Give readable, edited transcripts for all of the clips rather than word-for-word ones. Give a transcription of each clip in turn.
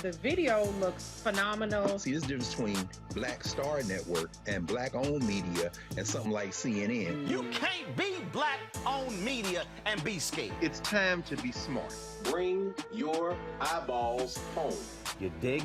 The video looks phenomenal. See, there's a difference between Black Star Network and Black-owned media and something like CNN. You can't be Black-owned media and be scared. It's time to be smart. Bring your eyeballs home. You dig?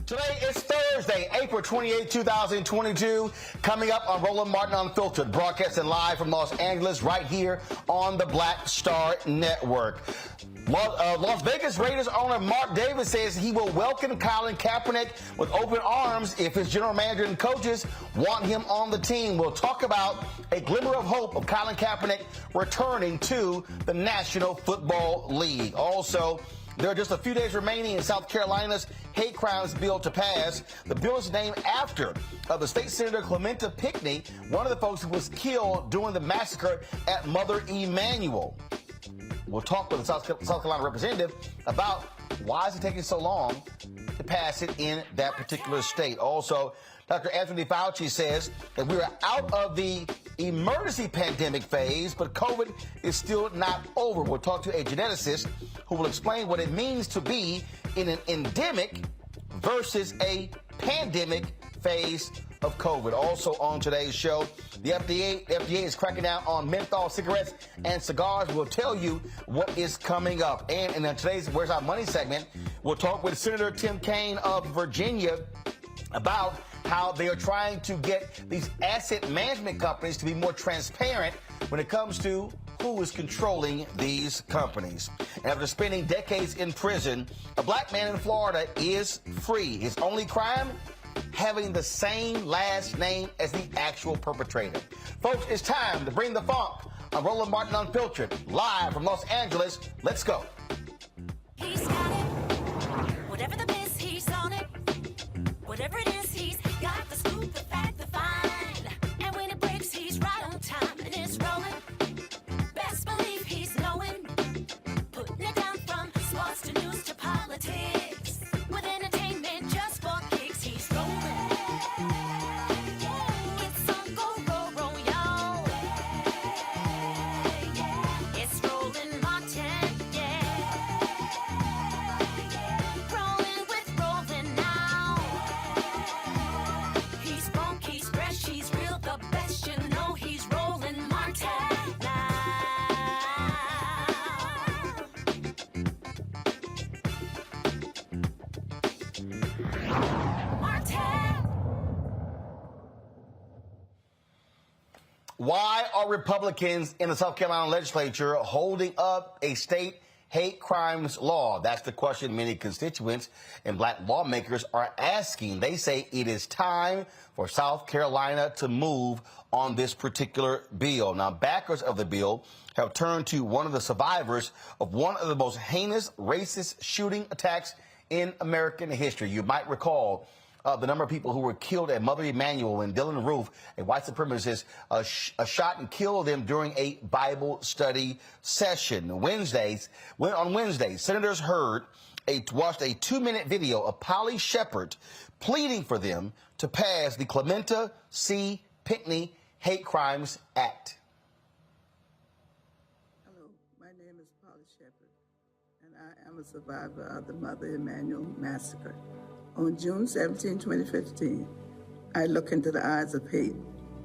Today is Thursday, April 28, 2022. Coming up on Roland Martin Unfiltered, broadcasting live from Los Angeles right here on the Black Star Network. Las Vegas Raiders owner Mark Davis says he will welcome Colin Kaepernick with open arms if his general manager and coaches want him on the team. We'll talk about a glimmer of hope of Colin Kaepernick returning to the National Football League. Also, there are just a few days remaining in South Carolina's hate crimes bill to pass. The bill is named after the State Senator Clementa Pinckney, one of the folks who was killed during the massacre at Mother Emanuel. We'll talk with the South Carolina representative about why is it taking so long to pass it in that particular state. Also, Dr. Anothy Fauci says that we are out of the emergency pandemic phase, but COVID is still not over. We'll talk to a geneticist who will explain what it means to be in an endemic versus a pandemic phase of COVID. Also on today's show, the FDA is cracking down on menthol cigarettes and cigars. We'll tell you what is coming up. And in today's Where's Our Money segment, we'll talk with Senator Sen.Kaine of Virginia about how they are trying to get these asset management companies to be more transparent when it comes to who is controlling these companies. And after spending decades in prison, a black man in Florida is free. His only crime? Having the same last name as the actual perpetrator. Folks, it's time to bring the funk on Roland Martin Unfiltered, live from Los Angeles. Let's go. He's got it. Whatever the biz, he's on it. Whatever it is, he's got the scoop, the fact, the find. And when it breaks, he's right on time and it's rolling. Best believe he's knowing. Putting it down from sports to news to politics. With entertainment just for kicks, he's rolling. It's on go, roll, y'all. It's Roland Martin, yeah. Rolling with Roland now. He's funk, he's fresh, he's real, the best, you know he's Roland Martin now. Martin! Why are Republicans in the South Carolina legislature holding up a state hate crimes law? That's the question many constituents and black lawmakers are asking. They say it is time for South Carolina to move on this particular bill. Now, backers of the bill have turned to one of the survivors of one of the most heinous racist shooting attacks in American history. You might recall the number of people who were killed at Mother Emanuel and Dylan Roof, a white supremacist, shot and killed them during a Bible study session. On Wednesday, senators watched a 2-minute video of Polly Shepard pleading for them to pass the Clementa C. Pinckney Hate Crimes Act. Hello, my name is Polly Shepard, and I am a survivor of the Mother Emanuel massacre. On June 17, 2015, I looked into the eyes of hate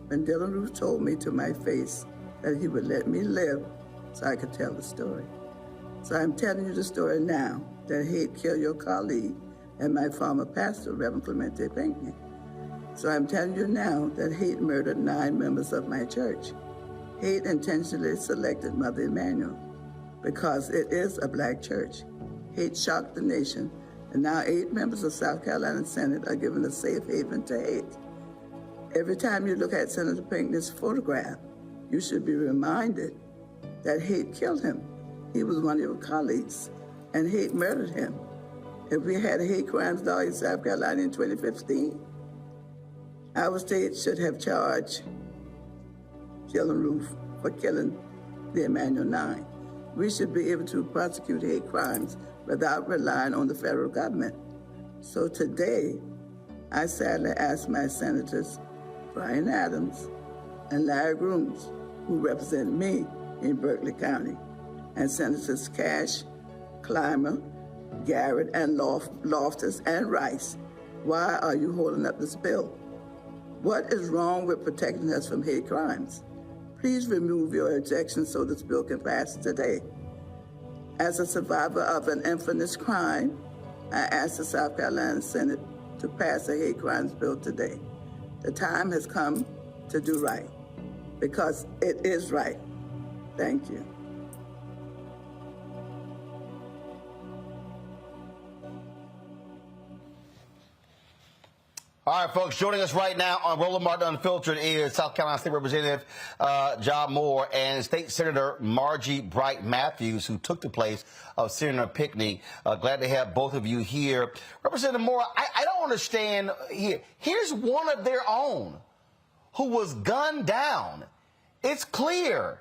when Dylan Roof told me to my face that he would let me live so I could tell the story. So I'm telling you the story now that hate killed your colleague and my former pastor, Reverend Clementa Pinckney. So I'm telling you now that hate murdered 9 members of my church. Hate intentionally selected Mother Emanuel because it is a black church. Hate shocked the nation, and now 8 members of South Carolina Senate are given a safe haven to hate. Every time you look at Senator Pinckney's photograph, you should be reminded that hate killed him. He was one of your colleagues, and hate murdered him. If we had a hate crimes law in South Carolina in 2015, our state should have charged Dylan Roof for killing the Emanuel 9. We should be able to prosecute hate crimes without relying on the federal government. So today, I sadly ask my senators, Brian Adams and Larry Grooms, who represent me in Berkeley County, and Senators Cash, Clymer, Garrett, and Loftus, and Rice, why are you holding up this bill? What is wrong with protecting us from hate crimes? Please remove your objection so this bill can pass today. As a survivor of an infamous crime, I ask the South Carolina Senate to pass a hate crimes bill today. The time has come to do right, because it is right. Thank you. All right, folks, joining us right now on Roland Martin Unfiltered is South Carolina State Representative John Moore and State Senator Margie Bright Matthews, who took the place of Senator Pinckney. Glad to have both of you here. Representative Moore, I don't understand here. Here's one of their own who was gunned down. It's clear.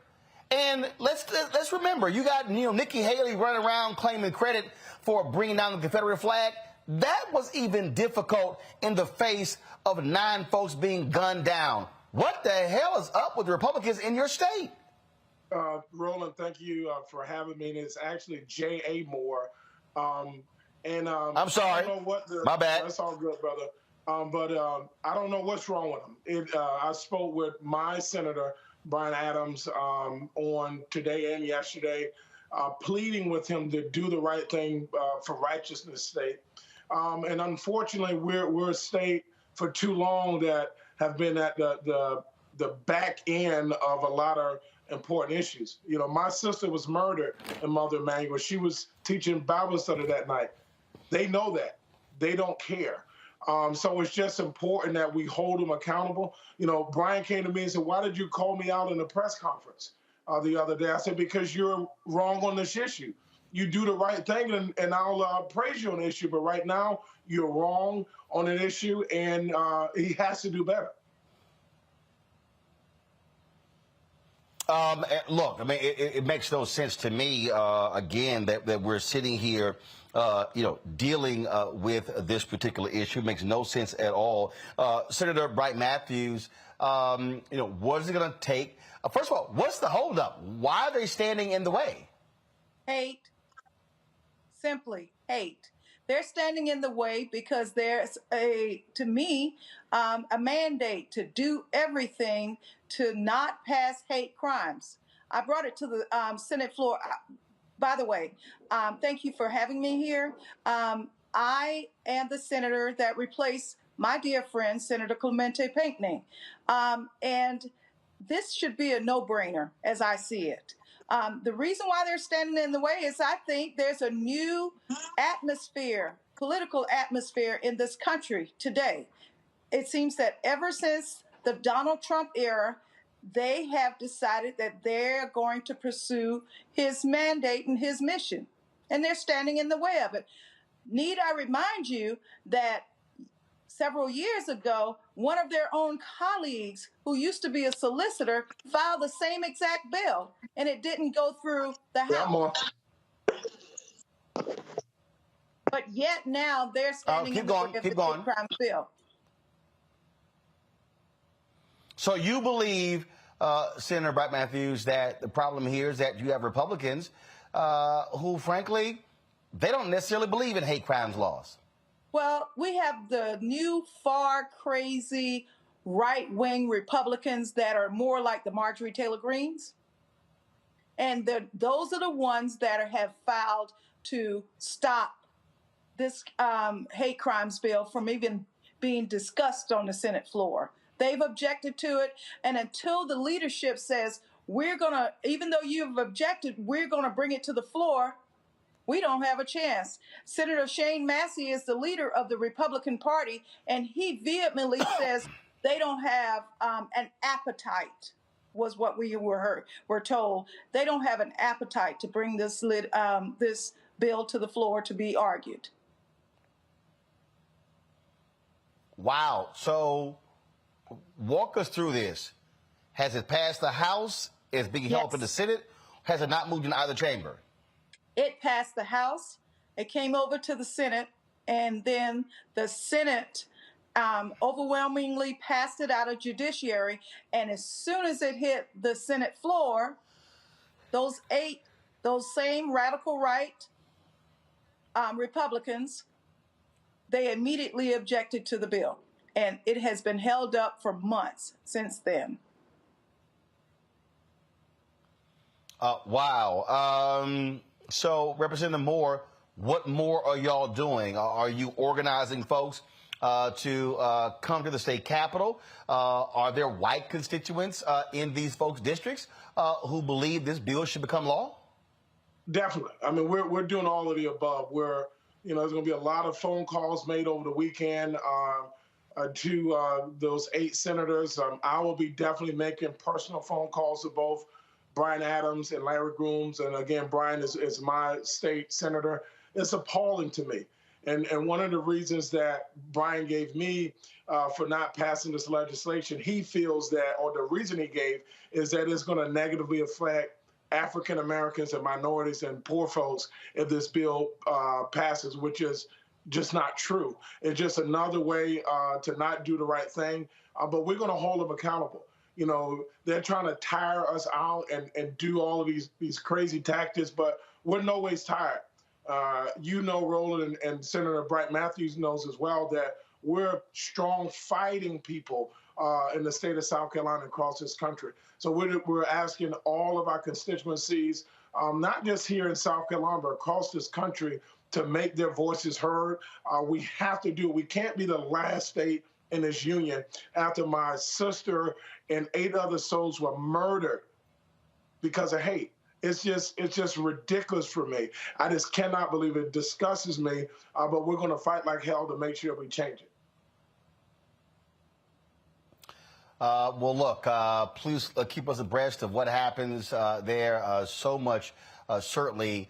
And let's remember, you got Nikki Haley running around claiming credit for bringing down the Confederate flag. That was even difficult in the face of 9 folks being gunned down. What the hell is up with Republicans in your state? Roland, thank you for having me. And it's actually J.A. Moore. I'm sorry. I don't know what my bad. That's all good, brother. But I don't know what's wrong with him. I spoke with my senator, Brian Adams, on today and yesterday, pleading with him to do the right thing for righteousness' sake. And unfortunately, we're a state for too long that have been at the back end of a lot of important issues. You know, my sister was murdered in Mother Emanuel. She was teaching Bible study that night. They know that. They don't care. So it's just important that we hold them accountable. You know, Brian came to me and said, "Why did you call me out in a press conference the other day?" I said, "Because you're wrong on this issue. You do the right thing, and I'll praise you on the issue. But right now, you're wrong on an issue, and he has to do better." Look, I mean, it makes no sense to me, again, that we're sitting here, dealing with this particular issue. It makes no sense at all. Senator Bright Matthews, what is it going to take? First of all, what's the holdup? Why are they standing in the way? Hate. Simply hate. They're standing in the way because there's a mandate to do everything to not pass hate crimes. I brought it to the Senate floor. By the way, thank you for having me here. I am the senator that replaced my dear friend, Senator Clementa Pinckney. And this should be a no-brainer as I see it. The reason why they're standing in the way is I think there's a new atmosphere, political atmosphere in this country today. It seems that ever since the Donald Trump era, they have decided that they're going to pursue his mandate and his mission, and they're standing in the way of it. Need I remind you that several years ago, one of their own colleagues who used to be a solicitor filed the same exact bill, and it didn't go through the House. But yet now they're standing in the way of the hate crime bill. So you believe, Senator Bright Matthews, that the problem here is that you have Republicans who, frankly, they don't necessarily believe in hate crimes laws. Well, we have the new, far crazy right-wing Republicans that are more like the Marjorie Taylor Greens. And those are the ones that have filed to stop this hate crimes bill from even being discussed on the Senate floor. They've objected to it. And until the leadership says, even though you've objected, we're going to bring it to the floor, we don't have a chance. Senator Shane Massey is the leader of the Republican Party, and he vehemently says they don't have an appetite, was what we were told. They don't have an appetite to bring this bill to the floor to be argued. Wow. So walk us through this. Has it passed the House? Is it being held up in the Senate? Has it not moved in either chamber? It passed the House. It came over to the Senate, and then the Senate overwhelmingly passed it out of judiciary. And as soon as it hit the Senate floor, those same radical right Republicans, they immediately objected to the bill. And it has been held up for months since then. Wow. So, Representative Moore, what more are y'all doing? Are you organizing folks to come to the state capitol? Are there white constituents in these folks' districts who believe this bill should become law? Definitely. I mean, we're doing all of the above. There's going to be a lot of phone calls made over the weekend to those 8 senators. I will be definitely making personal phone calls to both Brian Adams and Larry Grooms. And again, Brian is my state senator. It's appalling to me. And one of the reasons that Brian gave me for not passing this legislation, he feels that, or the reason he gave, is that it's going to negatively affect African Americans and minorities and poor folks if this bill passes, which is just not true. It's just another way to not do the right thing. But we're going to hold them accountable. They're trying to tire us out and do all of these crazy tactics, but we're no ways tired. Roland and Senator Bright Matthews knows as well that we're strong fighting people in the state of South Carolina across this country. So we're asking all of our constituencies, not just here in South Carolina, but across this country, to make their voices heard. We have to do it. We can't be the last state in this union after my sister and 8 other souls were murdered because of hate. It's just ridiculous for me. I just cannot believe it. Disgusts me, but we're going to fight like hell to make sure we change it. Well, look, please keep us abreast of what happens there. So much certainly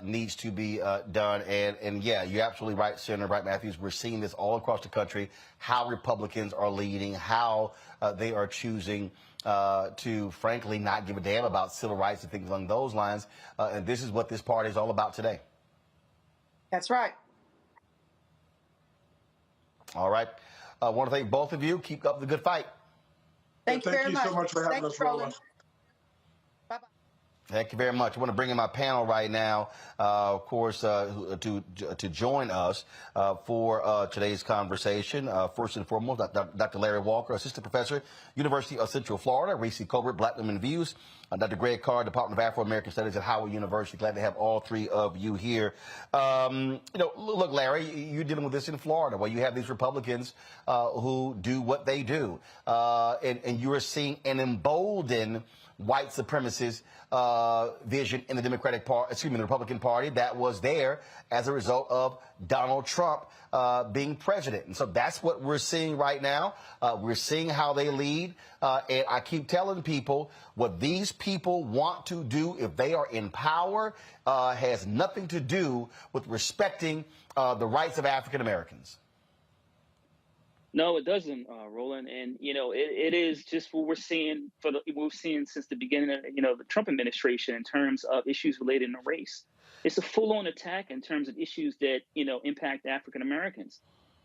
needs to be done. And yeah, you're absolutely right, Senator Bright Matthews. We're seeing this all across the country, how Republicans are leading, how they are choosing to, frankly, not give a damn about civil rights and things along those lines. And this is what this party is all about today. That's right. All right. I want to thank both of you. Keep up the good fight. Thank you very much. Thank you so much for having us, Roland. Bye-bye. Thank you very much. I want to bring in my panel right now, of course, to join us for today's conversation. First and foremost, Dr. Larry Walker, Assistant Professor, University of Central Florida, Reese Colbert, Black Women Views, Dr. Greg Carr, Department of Afro-American Studies at Howard University. Glad to have all three of you here. Look, Larry, you're dealing with this in Florida, where you have these Republicans who do what they do, and you are seeing an emboldened white supremacist vision in the the Republican Party that was there as a result of Donald Trump being president. And so that's what we're seeing right now. We're seeing how they lead. And I keep telling people what these people want to do if they are in power has nothing to do with respecting the rights of African Americans. No, it doesn't, Roland. And, it is just what we're seeing we've seen since the beginning of, the Trump administration in terms of issues related to race. It's a full-on attack in terms of issues that, impact African Americans.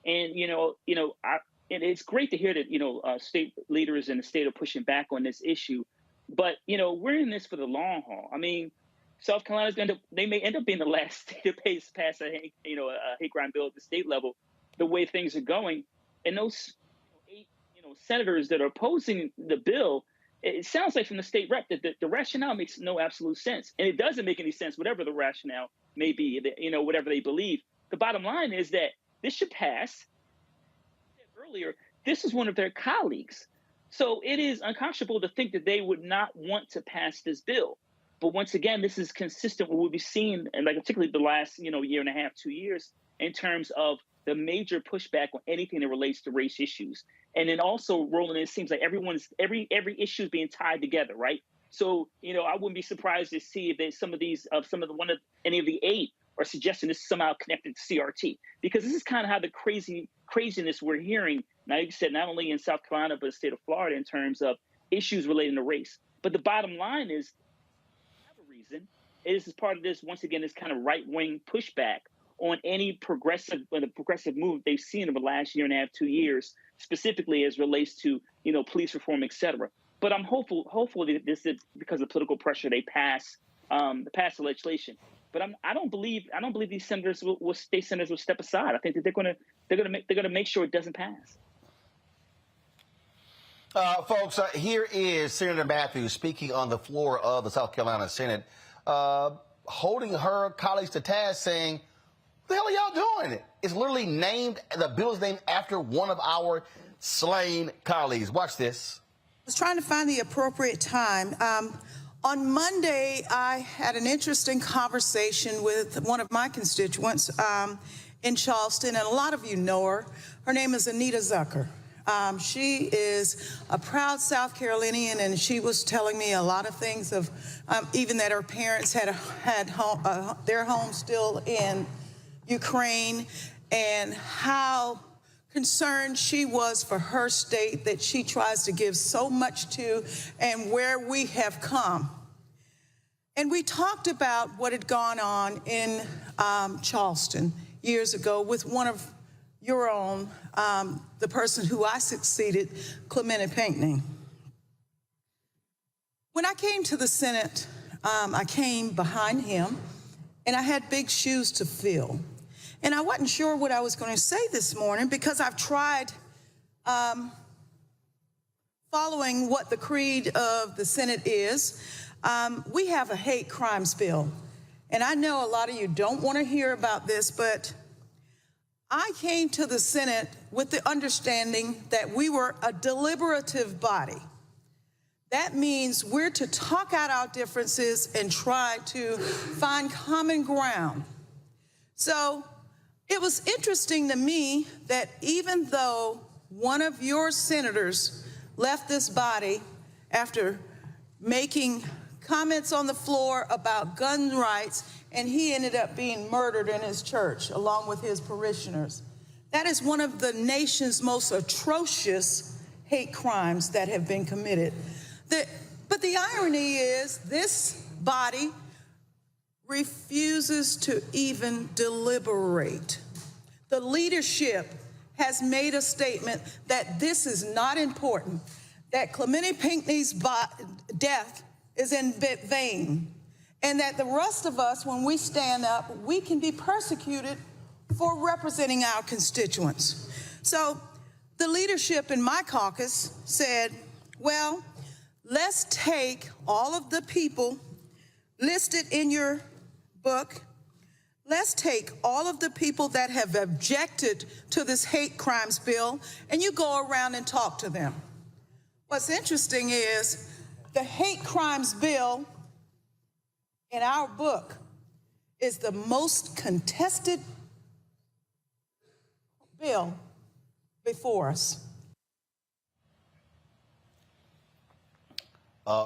And, and it's great to hear that, state leaders in the state are pushing back on this issue. But, we're in this for the long haul. I mean, South Carolina's they may end up being the last state to pass a hate crime bill at the state level, the way things are going. And those 8, senators that are opposing the bill, it sounds like from the state rep that the rationale makes no absolute sense. And it doesn't make any sense, whatever the rationale may be, whatever they believe. The bottom line is that this should pass. As I said earlier, this is one of their colleagues. So it is unconscionable to think that they would not want to pass this bill. But once again, this is consistent with what we've seen, and particularly the last, year and a half, 2 years, in terms of the major pushback on anything that relates to race issues. And then also, Roland, it seems like every issue is being tied together, right? So, I wouldn't be surprised to see if there's any of the 8 are suggesting this is somehow connected to CRT, because this is kind of how the craziness we're hearing, like you said, not only in South Carolina, but the state of Florida in terms of issues relating to race. But the bottom line is, for whatever reason, it is part of this, once again, this kind of right-wing pushback on any progressive move they've seen over the last year and a half, 2 years, specifically as relates to, police reform, et cetera. But I'm hopeful that this is because of political pressure they pass the legislation. But I don't believe these senators state senators will step aside. I think that they're gonna make sure it doesn't pass. Folks, here is Senator Matthews speaking on the floor of the South Carolina Senate, holding her colleagues to task, saying, "What the hell are y'all doing? It's literally the bill is named after one of our slain colleagues." Watch this. I was trying to find the appropriate time. On Monday, I had an interesting conversation with one of my constituents in Charleston, and a lot of you know her. Her name is Anita Zucker. She is a proud South Carolinian, and she was telling me a lot of things of even that her parents had their home still in Ukraine, and how concerned she was for her state that she tries to give so much to, and where we have come. And we talked about what had gone on in Charleston years ago with one of your own, the person who I succeeded, Clementa Pinckney. When I came to the Senate, I came behind him, and I had big shoes to fill. And I wasn't sure what I was going to say this morning, because I've tried following what the creed of the Senate is. We have a hate crimes bill. And I know a lot of you don't want to hear about this, but I came to the Senate with the understanding that we were a deliberative body, That means we're to talk out our differences and try to find common ground. So it was interesting to me that even though one of your senators left this body after making comments on the floor about gun rights, and he ended up being murdered in his church along with his parishioners. That is one of the nation's most atrocious hate crimes that have been committed. But the irony is this body refuses to even deliberate. The leadership has made a statement that this is not important, that Clementa Pinckney's death is in vain, and that the rest of us, when we stand up, we can be persecuted for representing our constituents. So the leadership in my caucus said, well, let's take all of the people listed in your book. Let's take all of the people that have objected to this hate crimes bill, and you go around and talk to them. What's interesting is the hate crimes bill in our book is the most contested bill before us.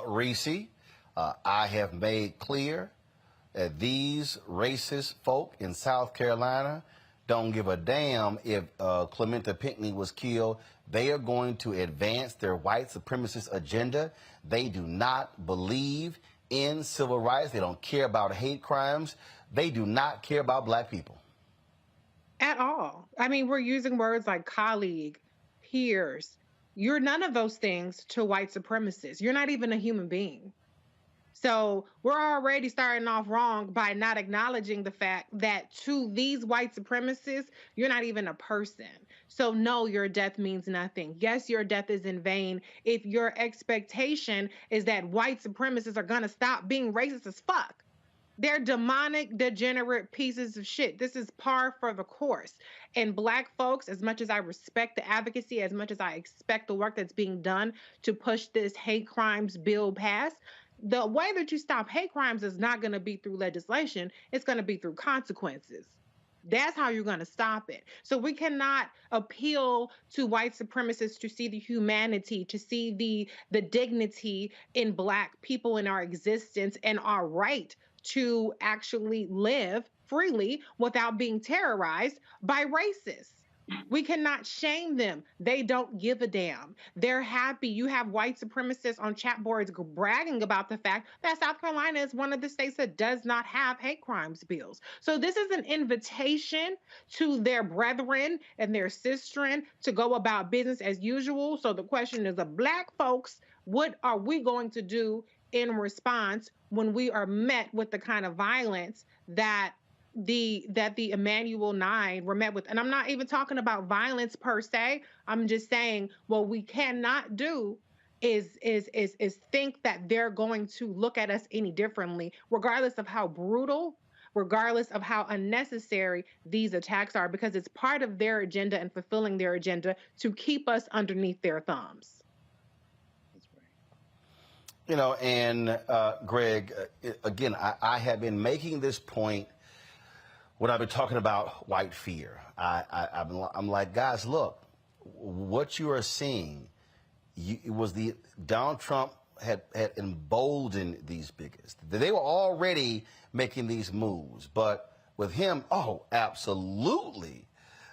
Reese, I have made clear that these racist folk in South Carolina don't give a damn if Clementa Pinckney was killed. They are going to advance their white supremacist agenda. They do not believe in civil rights. They don't care about hate crimes. They do not care about black people. At all. I mean, we're using words like colleague, peers. You're none of those things to white supremacists. You're not even a human being. So we're already starting off wrong by not acknowledging the fact that to these white supremacists, you're not even a person. So no, your death means nothing. Yes, your death is in vain if your expectation is that white supremacists are going to stop being racist as fuck. They're demonic, degenerate pieces of shit. This is par for the course. And black folks, as much as I respect the advocacy, as much as I expect the work that's being done to push this hate crimes bill past, the way that you stop hate crimes is not going to be through legislation. It's going to be through consequences. That's how you're going to stop it. So we cannot appeal to white supremacists to see the humanity, to see the dignity in black people in our existence and our right to actually live freely without being terrorized by racists. We cannot shame them. They don't give a damn. They're happy. You have white supremacists on chat boards bragging about the fact that South Carolina is one of the states that does not have hate crimes bills. So this is an invitation to their brethren and their sistren to go about business as usual. So the question is, black folks, what are we going to do in response when we are met with the kind of violence that the Emmanuel 9 were met with? And I'm not even talking about violence per se. I'm just saying what we cannot do is think that they're going to look at us any differently, regardless of how brutal, regardless of how unnecessary these attacks are, because it's part of their agenda and fulfilling their agenda to keep us underneath their thumbs. You know, and Greg, again, I have been making this point when I've been talking about white fear. I'm like, guys, look, what you are seeing, it was Donald Trump had emboldened these bigots. They were already making these moves, but with him, oh, absolutely.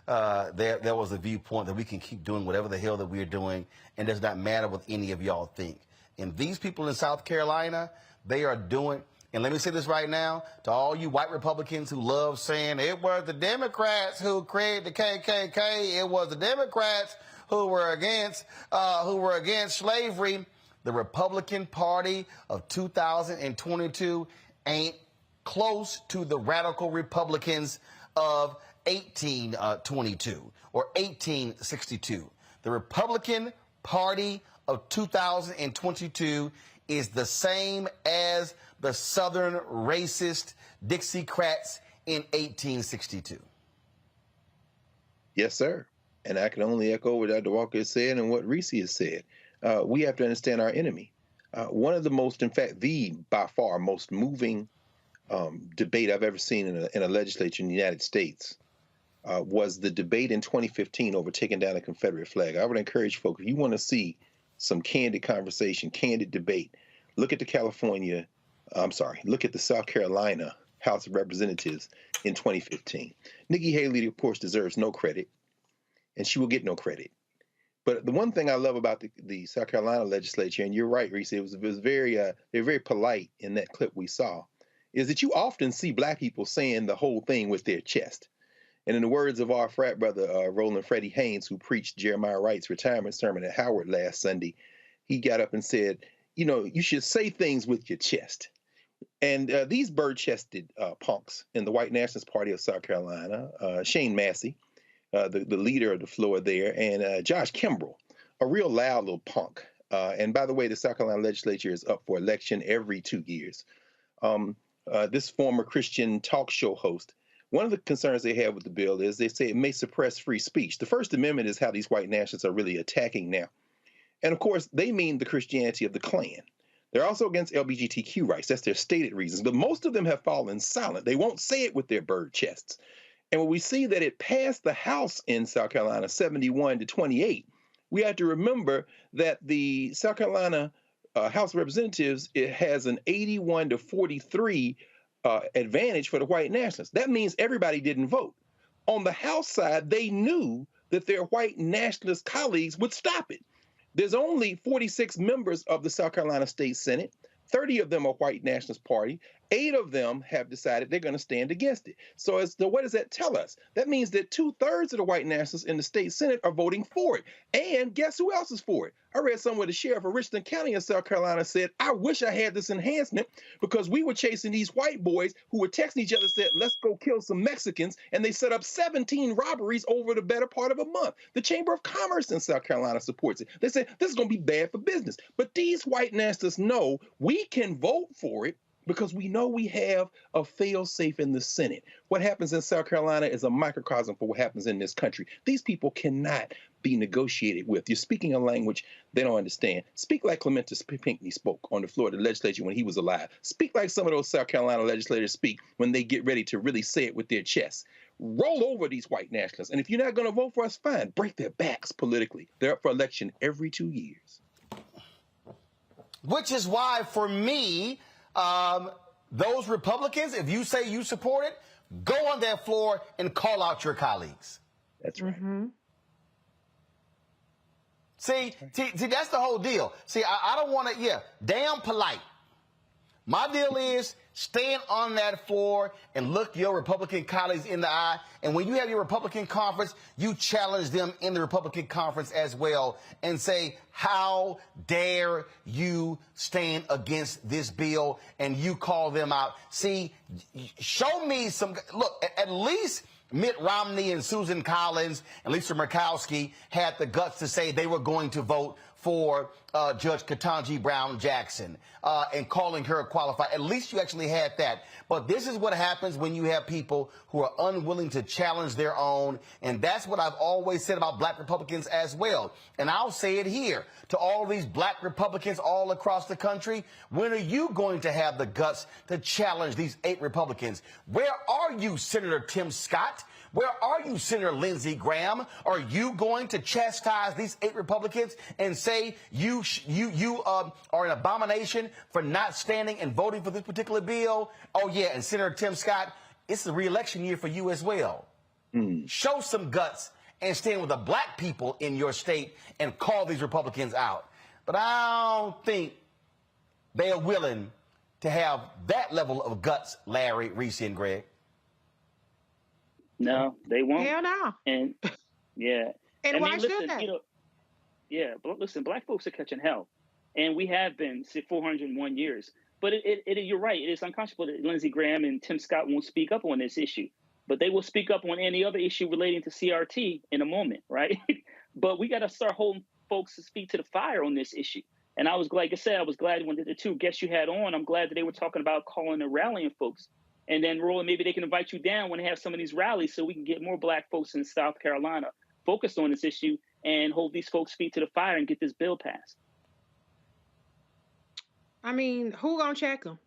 There was a viewpoint that we can keep doing whatever the hell that we're doing, and it does not matter what any of y'all think. And these people in South Carolina, they are doing, and let me say this right now, to all you white Republicans who love saying it was the Democrats who created the KKK, it was the Democrats who were against slavery. The Republican Party of 2022 ain't close to the radical Republicans of 1822 or 1862. The Republican Party of 2022 is the same as the Southern racist Dixiecrats in 1862. Yes, sir. And I can only echo what Dr. Walker has said and what Reese has said. We have to understand our enemy. One of the most, in fact, the by far most moving debate I've ever seen in a legislature in the United States was the debate in 2015 over taking down a Confederate flag. I would encourage folks, if you want to see some candid conversation, candid debate, look at the South Carolina House of Representatives in 2015. Nikki Haley, of course, deserves no credit, and she will get no credit. But the one thing I love about the South Carolina legislature, and you're right, Reese, it was very they're very polite in that clip we saw, is that you often see Black people saying the whole thing with their chest. And in the words of our frat brother, Roland Freddie Haynes, who preached Jeremiah Wright's retirement sermon at Howard last Sunday, he got up and said, you know, you should say things with your chest. And these bird-chested punks in the White Nationalist Party of South Carolina, Shane Massey, the leader of the floor there, and Josh Kimbrell, a real loud little punk. And by the way, the South Carolina legislature is up for election every 2 years. This former Christian talk show host, one of the concerns they have with the bill is they say it may suppress free speech. The First Amendment is how these white nationalists are really attacking now. And of course, they mean the Christianity of the Klan. They're also against LGBTQ rights. That's their stated reasons. But most of them have fallen silent. They won't say it with their bird chests. And when we see that it passed the House in South Carolina 71-28, we have to remember that the South Carolina House of Representatives, it has an 81-43 advantage for the white nationalists. That means everybody didn't vote. On the House side, they knew that their white nationalist colleagues would stop it. There's only 46 members of the South Carolina State Senate. 30 of them are white nationalist party. 8 of them have decided they're going to stand against it. So what does that tell us? That means that 2/3 of the white nationalists in the state Senate are voting for it. And guess who else is for it? I read somewhere the sheriff of Richland County in South Carolina said, I wish I had this enhancement because we were chasing these white boys who were texting each other, said, let's go kill some Mexicans. And they set up 17 robberies over the better part of a month. The Chamber of Commerce in South Carolina supports it. They said, this is going to be bad for business. But these white nationalists know we can vote for it because we know we have a fail-safe in the Senate. What happens in South Carolina is a microcosm for what happens in this country. These people cannot be negotiated with. You're speaking a language they don't understand. Speak like Clementa Pinckney spoke on the floor of the legislature when he was alive. Speak like some of those South Carolina legislators speak when they get ready to really say it with their chests. Roll over these white nationalists. And if you're not going to vote for us, fine. Break their backs politically. They're up for election every 2 years. Which is why, for me, those Republicans, if you say you support it, go on that floor and call out your colleagues. That's right. Mm-hmm. See, that's the whole deal. See, I don't want to, damn polite. My deal is stand on that floor and look your Republican colleagues in the eye. And when you have your Republican conference, you challenge them in the Republican conference as well and say, how dare you stand against this bill? And you call them out. See, show me some, look, at least Mitt Romney and Susan Collins and Lisa Murkowski had the guts to say they were going to vote for Judge Ketanji Brown Jackson and calling her qualified. At least you actually had that. But this is what happens when you have people who are unwilling to challenge their own. And that's what I've always said about black Republicans as well. And I'll say it here to all these black Republicans all across the country. When are you going to have the guts to challenge these 8 Republicans? Where are you, Senator Tim Scott? Where are you, Senator Lindsey Graham? Are you going to chastise these 8 Republicans and say you are an abomination for not standing and voting for this particular bill? Oh, yeah, and Senator Tim Scott, it's a re-election year for you as well. Show some guts and stand with the black people in your state and call these Republicans out. But I don't think they are willing to have that level of guts, Larry, Reese, and Greg. No, they won't. Hell no. And yeah. And why should they? But listen, black folks are catching hell. And we have been for 401 years. But you're right. It is unconscionable that Lindsey Graham and Tim Scott won't speak up on this issue. But they will speak up on any other issue relating to CRT in a moment, right? But we got to start holding folks to speak to the fire on this issue. And I was glad, like I said, I was glad when the 2 guests you had on, I'm glad that they were talking about calling and rallying folks. And then, Roland, maybe they can invite you down when they have some of these rallies so we can get more black folks in South Carolina focused on this issue and hold these folks' feet to the fire and get this bill passed. I mean, who gonna check them?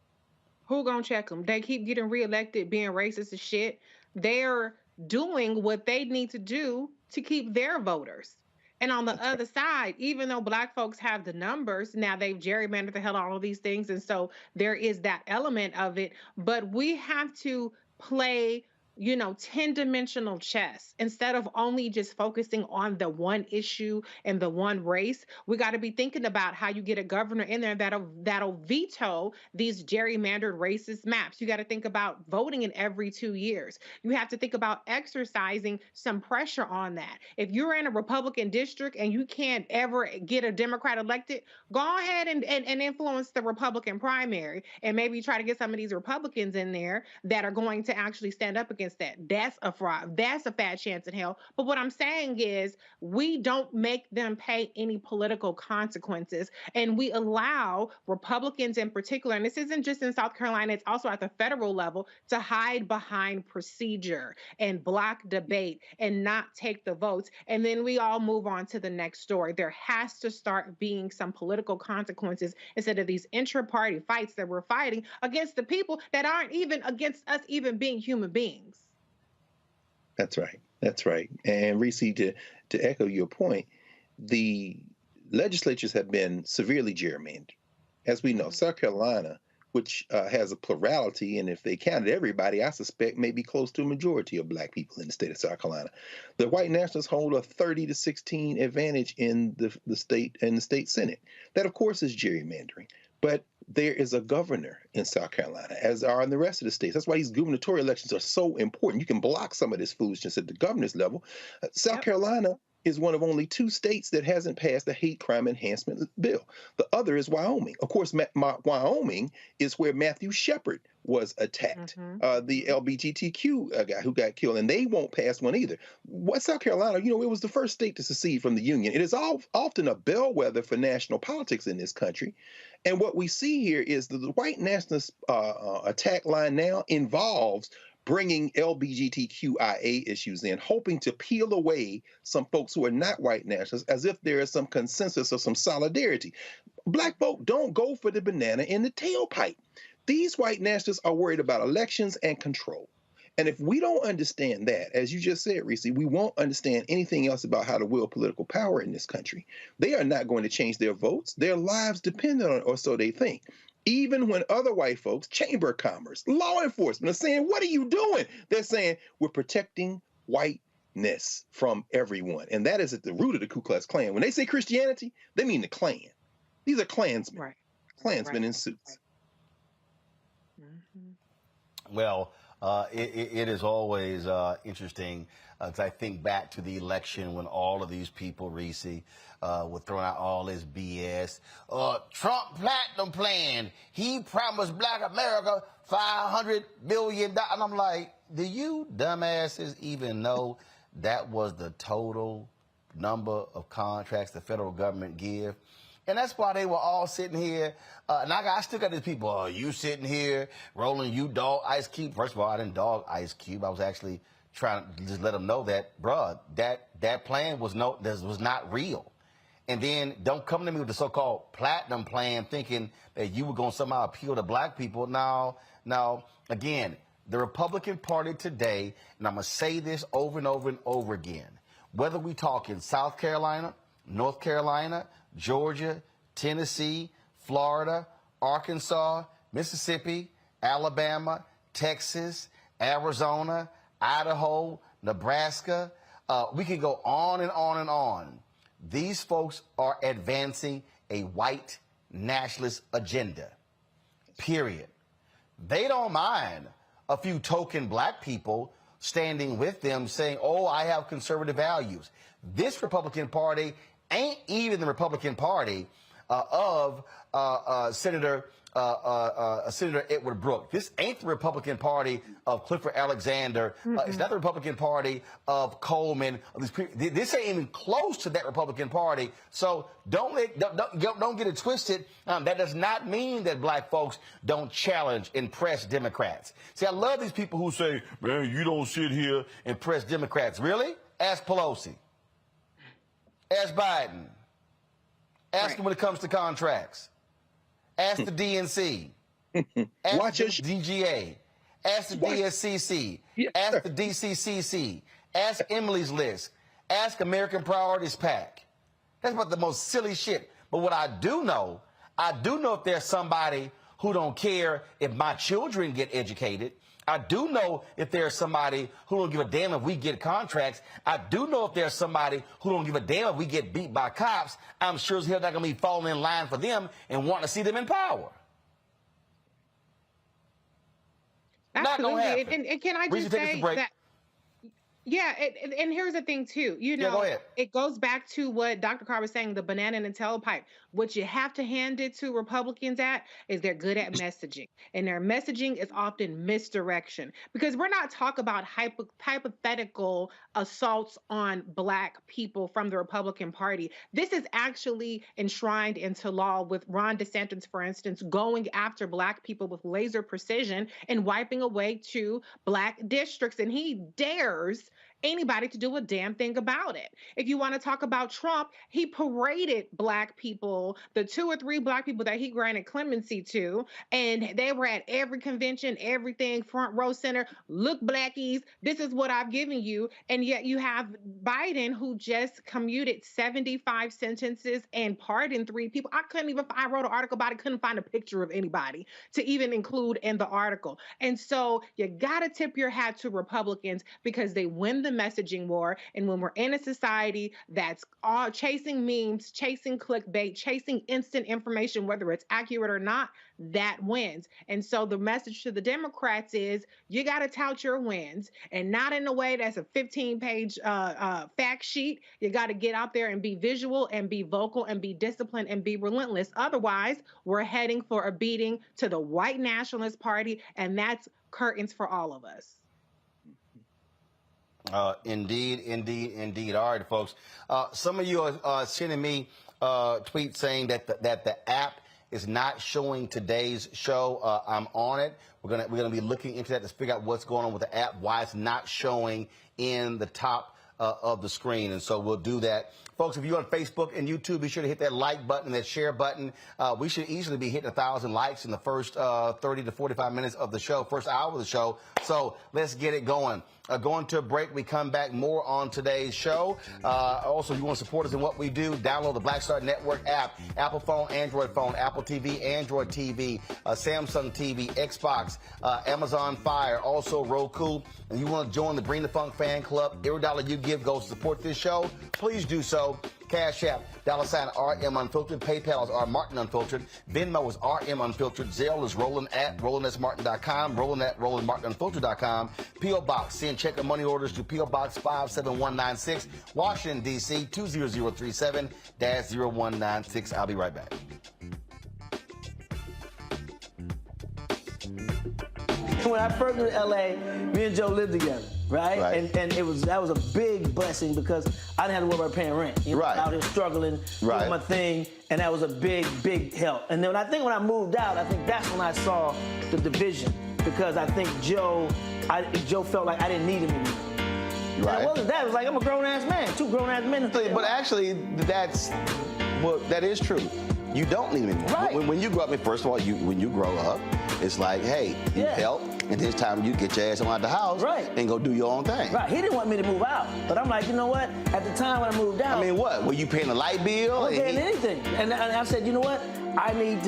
Who gonna check them? They keep getting reelected, being racist as shit. They're doing what they need to do to keep their voters. And on the That's right. other side, even though black folks have the numbers, now they've gerrymandered the hell out of all of these things. And so there is that element of it. But we have to play, 10-dimensional chess instead of only just focusing on the one issue and the one race. We got to be thinking about how you get a governor in there that'll veto these gerrymandered racist maps. You got to think about voting in every 2 years. You have to think about exercising some pressure on that. If you're in a Republican district and you can't ever get a Democrat elected, go ahead and influence the Republican primary and maybe try to get some of these Republicans in there that are going to actually stand up against that. That's a fraud. That's a fat chance in hell. But what I'm saying is we don't make them pay any political consequences, and we allow Republicans in particular, and this isn't just in South Carolina, it's also at the federal level, to hide behind procedure and block debate and not take the votes. And then we all move on to the next story. There has to start being some political consequences instead of these intra-party fights that we're fighting against the people that aren't even against us even being human beings. That's right. That's right. And Reese, to echo your point, the legislatures have been severely gerrymandered. As we know, South Carolina, which has a plurality, and if they counted everybody, I suspect maybe close to a majority of black people in the state of South Carolina. The white nationalists hold a 30-16 advantage in the state Senate. That, of course, is gerrymandering. But there is a governor in South Carolina, as are in the rest of the states. That's why these gubernatorial elections are so important. You can block some of this foolishness at the governor's level. South Carolina is one of only 2 states that hasn't passed the hate crime enhancement bill. The other is Wyoming. Of course, Wyoming is where Matthew Shepard was attacked, the LGBTQ guy who got killed, and they won't pass one either. What South Carolina, it was the first state to secede from the Union. It is often a bellwether for national politics in this country. And what we see here is that the white nationalist attack line now involves bringing LGBTQIA issues in, hoping to peel away some folks who are not white nationalists as if there is some consensus or some solidarity. Black folk don't go for the banana in the tailpipe. These white nationalists are worried about elections and control. And if we don't understand that, as you just said, Reese, we won't understand anything else about how to wield political power in this country. They are not going to change their votes. Their lives depend on it, or so they think. Even when other white folks, Chamber of Commerce, law enforcement are saying, what are you doing? They're saying, we're protecting whiteness from everyone. And that is at the root of the Ku Klux Klan. When they say Christianity, they mean the Klan. These are Klansmen, Right. Klansmen in suits. Well, it is always interesting as I think back to the election when all of these people, Reese, were throwing out all this BS. Trump Platinum Plan, he promised Black America $500 billion. And I'm like, do you dumbasses even know that was the total number of contracts the federal government give? And that's why they were all sitting here. And I still got these people, you sitting here, Roland, you dog Ice Cube. First of all, I didn't dog Ice Cube. I was actually trying to just let them know that, bruh, that plan was not real. And then don't come to me with the so-called platinum plan thinking that you were going to somehow appeal to black people. Now, again, the Republican Party today, and I'm going to say this over and over and over again, whether we talk in South Carolina, North Carolina, Georgia, Tennessee, Florida, Arkansas, Mississippi, Alabama, Texas, Arizona, Idaho, Nebraska. We can go on and on and on. These folks are advancing a white nationalist agenda, period. They don't mind a few token black people standing with them saying, oh, I have conservative values. This Republican Party ain't even the Republican Party of Senator Edward Brooke. This ain't the Republican Party of Clifford Alexander. It's not the Republican Party of Coleman. This ain't even close to that Republican Party. So don't get it twisted. That does not mean that black folks don't challenge and press Democrats. See, I love these people who say, man, you don't sit here and press Democrats. Really? Ask Pelosi. Ask Biden. Ask him when it comes to contracts. Ask the DNC. Ask Watch the your DGA. Ask the DSCC. Yes, Ask sir. the DCCC. Ask Emily's List. Ask American Priorities PAC. That's about the most silly shit. But what I do know if there's somebody who don't care if my children get educated. I do know if there's somebody who don't give a damn if we get contracts. I do know if there's somebody who don't give a damn if we get beat by cops. I'm sure as hell not going to be falling in line for them and wanting to see them in power. Absolutely. And can I just say that? Yeah, and here's the thing too. You know, go ahead. It goes back to what Dr. Carr was saying, the banana in the tailpipe. What you have to hand it to Republicans is they're good at messaging. And their messaging is often misdirection. Because we're not talking about hypothetical assaults on Black people from the Republican Party. This is actually enshrined into law with Ron DeSantis, for instance, going after Black people with laser precision and wiping away 2 Black districts. And he dares anybody to do a damn thing about it. If you want to talk about Trump, he paraded Black people, the 2 or 3 Black people that he granted clemency to, and they were at every convention, everything, front row center. Look, Blackies, this is what I've given you. And yet you have Biden, who just commuted 75 sentences and pardoned 3 people. I wrote an article about it, couldn't find a picture of anybody to even include in the article. And so you got to tip your hat to Republicans because they win the messaging war. And when we're in a society that's all chasing memes, chasing clickbait, chasing instant information, whether it's accurate or not, that wins. And so the message to the Democrats is you got to tout your wins, and not in a way that's a 15-page fact sheet. You got to get out there and be visual and be vocal and be disciplined and be relentless. Otherwise, we're heading for a beating to the white nationalist party, and that's curtains for all of us. Indeed. All right, folks. Some of you are sending me tweets saying that the app is not showing today's show. I'm on it. We're gonna be looking into that to figure out what's going on with the app, why it's not showing in the top of the screen, and so we'll do that. Folks, if you're on Facebook and YouTube, be sure to hit that like button and that share button. We should easily be hitting 1,000 likes in the first 30 to 45 minutes of the show, first hour of the show. So let's get it going. Going to a break. We come back more on today's show. Also, if you want to support us in what we do, download the Black Star Network app, Apple phone, Android phone, Apple TV, Android TV, Samsung TV, Xbox, Amazon Fire, also Roku. And you want to join the Bring the Funk fan club, every dollar you give goes to support this show. Please do so. Cash App, $RM Unfiltered. PayPal is R Martin Unfiltered. Venmo is RM Unfiltered. Zelle is Roland at RolandSMartin.com. Roland at RolandMartinUnfiltered.com. P.O. Box. Send check and money orders to P.O. Box 57196, Washington, D.C. 20037-0196. I'll be right back. When I first moved to LA, me and Joe lived together, right? And that was a big blessing because I didn't have to worry about paying rent. You know, out here struggling, doing my thing, and that was a big help. And then when I moved out, I think that's when I saw the division because I think Joe felt like I didn't need him anymore. And it wasn't that. It was like I'm a grown-ass man, 2 grown-ass men. But actually, that is true. You don't need him anymore. When you grow up, first of all, when you grow up, it's like, hey, you help, and this time you get your ass out the house and go do your own thing. Right. He didn't want me to move out, but I'm like, you know what? At the time when I moved out, I mean, what? Were you paying a light bill? I wasn't paying anything, and I said, you know what? I need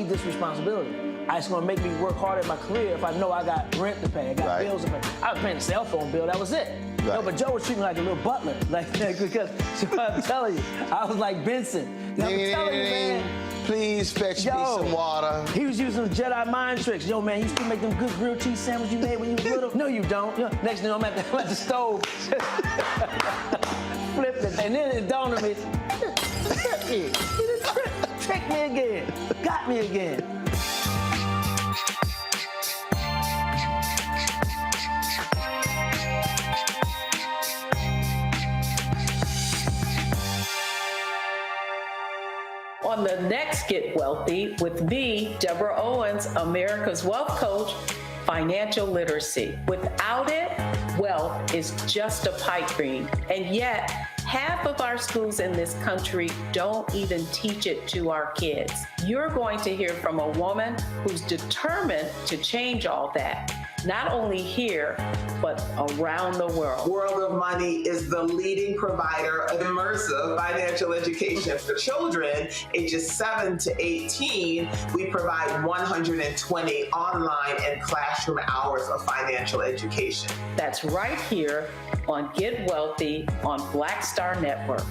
this responsibility. It's going to make me work hard at my career if I know I got rent to pay, I got bills to pay. I was paying a cell phone bill. That was it. No, but Joe was treating me like a little butler, because I'm telling you, I was like Benson. I'm telling you, man. Please fetch me some water. He was using Jedi mind tricks. Yo, man, you still make them good grilled cheese sandwiches you made when you were little? No, you don't. You know, next thing I'm at the stove. Flipped it. And then it dawned on me, he just tricked me again. Got me again. On the next Get Wealthy with me, Deborah Owens, America's Wealth Coach, financial literacy. Without it, wealth is just a pipe dream. And yet, Half of our schools in this country don't even teach it to our kids. You're going to hear from a woman who's determined to change all that, not only here, but around the world. World of Money is the leading provider of immersive financial education for children ages 7 to 18. We provide 120 online and classroom hours of financial education. That's right here on Get Wealthy on Black Star Network.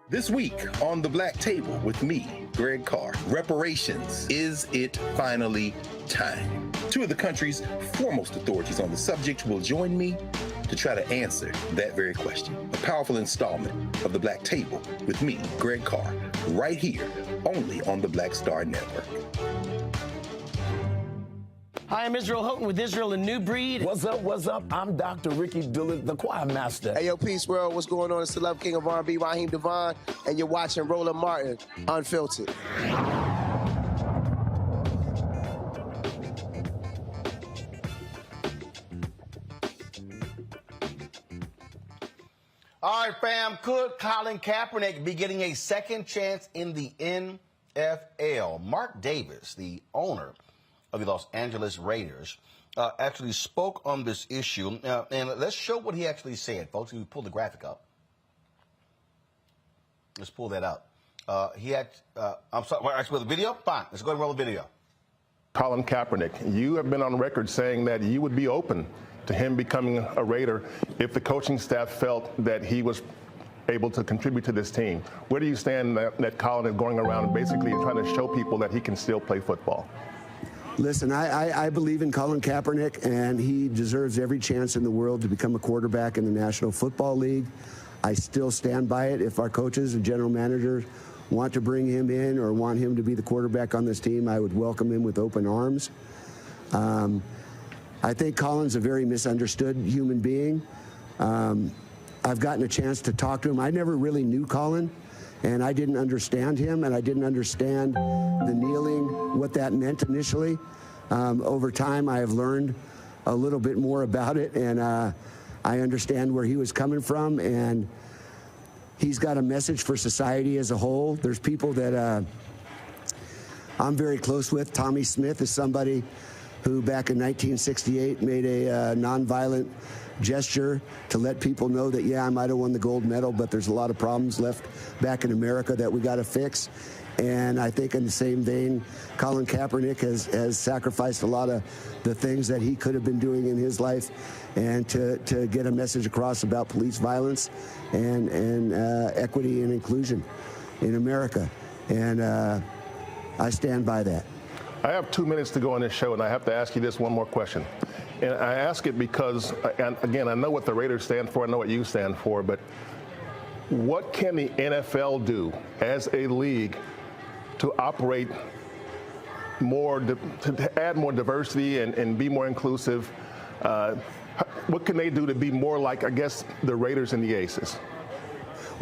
This week on The Black Table with me, Greg Carr, reparations. Is it finally time? Two of the country's foremost authorities on the subject will join me to try to answer that very question. A powerful installment of The Black Table with me, Greg Carr, right here, only on the Black Star Network. Hi, I'm Israel Houghton with Israel, a New Breed. What's up, what's up? I'm Dr. Ricky Dillard, the choir master. Hey, yo, peace, world. What's going on? It's the Love King of R&B, Raheem Devon, and you're watching Roland Martin, Unfiltered. All right, fam, could Colin Kaepernick be getting a second chance in the NFL? Mark Davis, the owner of the Los Angeles Raiders, actually spoke on this issue. And let's show what he actually said, folks. We pulled the graphic up. Let's pull that up. I'm sorry, actually, the video? Fine, let's go ahead and roll the video. Colin Kaepernick, you have been on record saying that you would be open to him becoming a Raider if the coaching staff felt that he was able to contribute to this team. Where do you stand that Colin is going around basically trying to show people that he can still play football? Listen, I believe in Colin Kaepernick, and he deserves every chance in the world to become a quarterback in the National Football League. I still stand by it. If our coaches and general managers want to bring him in or want him to be the quarterback on this team, I would welcome him with open arms. I think Colin's a very misunderstood human being. I've gotten a chance to talk to him. I never really knew Colin, and I didn't understand him, and I didn't understand the kneeling, what that meant initially. Over time, I have learned a little bit more about it, and I understand where he was coming from, and he's got a message for society as a whole. There's people that I'm very close with. Tommy Smith is somebody who back in 1968 made a nonviolent gesture to let people know that, yeah, I might have won the gold medal, but there's a lot of problems left back in America that we got to fix. And I think in the same vein, Colin Kaepernick has sacrificed a lot of the things that he could have been doing in his life, and to get a message across about police violence and equity and inclusion in America. And I stand by that. I have 2 minutes to go on this show, and I have to ask you this one more question. And I ask it because, and again, I know what the Raiders stand for, I know what you stand for, but what can the NFL do as a league to operate more, to add more diversity and be more inclusive? What can they do to be more like, I guess, the Raiders and the Aces?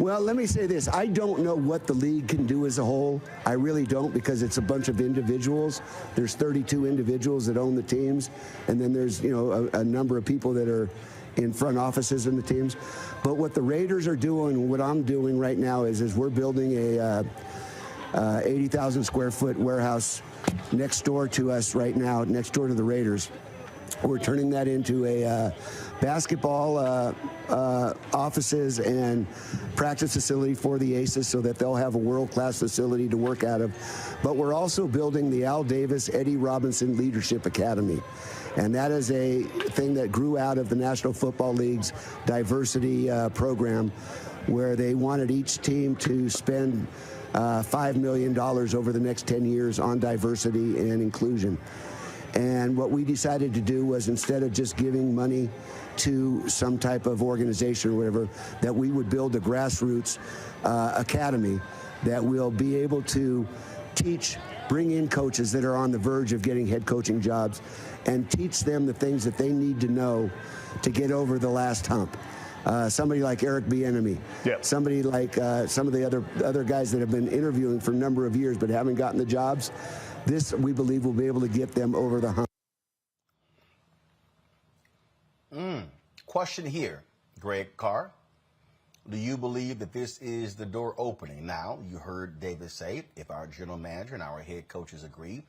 Well, let me say this. I don't know what the league can do as a whole. I really don't, because it's a bunch of individuals. There's 32 individuals that own the teams, and then there's, you know, a number of people that are in front offices in the teams. But what the Raiders are doing, what I'm doing right now is we're building a 80,000 square foot warehouse next door to us right now, next door to the Raiders. We're turning that into a basketball offices and practice facility for the Aces so that they'll have a world-class facility to work out of. But we're also building the Al Davis Eddie Robinson Leadership Academy. And that is a thing that grew out of the National Football League's diversity program, where they wanted each team to spend $5 million over the next 10 years on diversity and inclusion. And what we decided to do was, instead of just giving money to some type of organization or whatever, that we would build a grassroots academy that will be able to teach, bring in coaches that are on the verge of getting head coaching jobs, and teach them the things that they need to know to get over the last hump. Somebody like Eric Bieniemy, somebody like some of the other guys that have been interviewing for a number of years but haven't gotten the jobs. This, we believe, will be able to get them over the hump. Question here. Greg Carr, do you believe that this is the door opening? Now, you heard Davis say, if our general manager and our head coaches agree,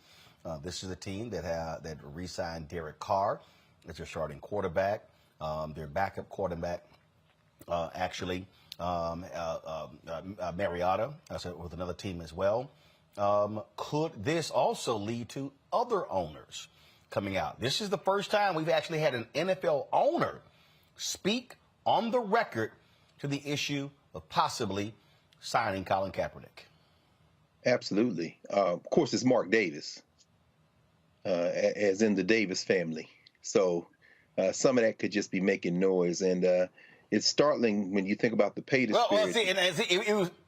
this is a team that re-signed Derek Carr as their starting quarterback, their backup quarterback, Mariota, with another team as well. Could this also lead to other owners coming out? This is the first time we've actually had an NFL owner speak on the record to the issue of possibly signing Colin Kaepernick. Absolutely. Of course, it's Mark Davis, as in the Davis family. So some of that could just be making noise. And it's startling when you think about the pay disparity.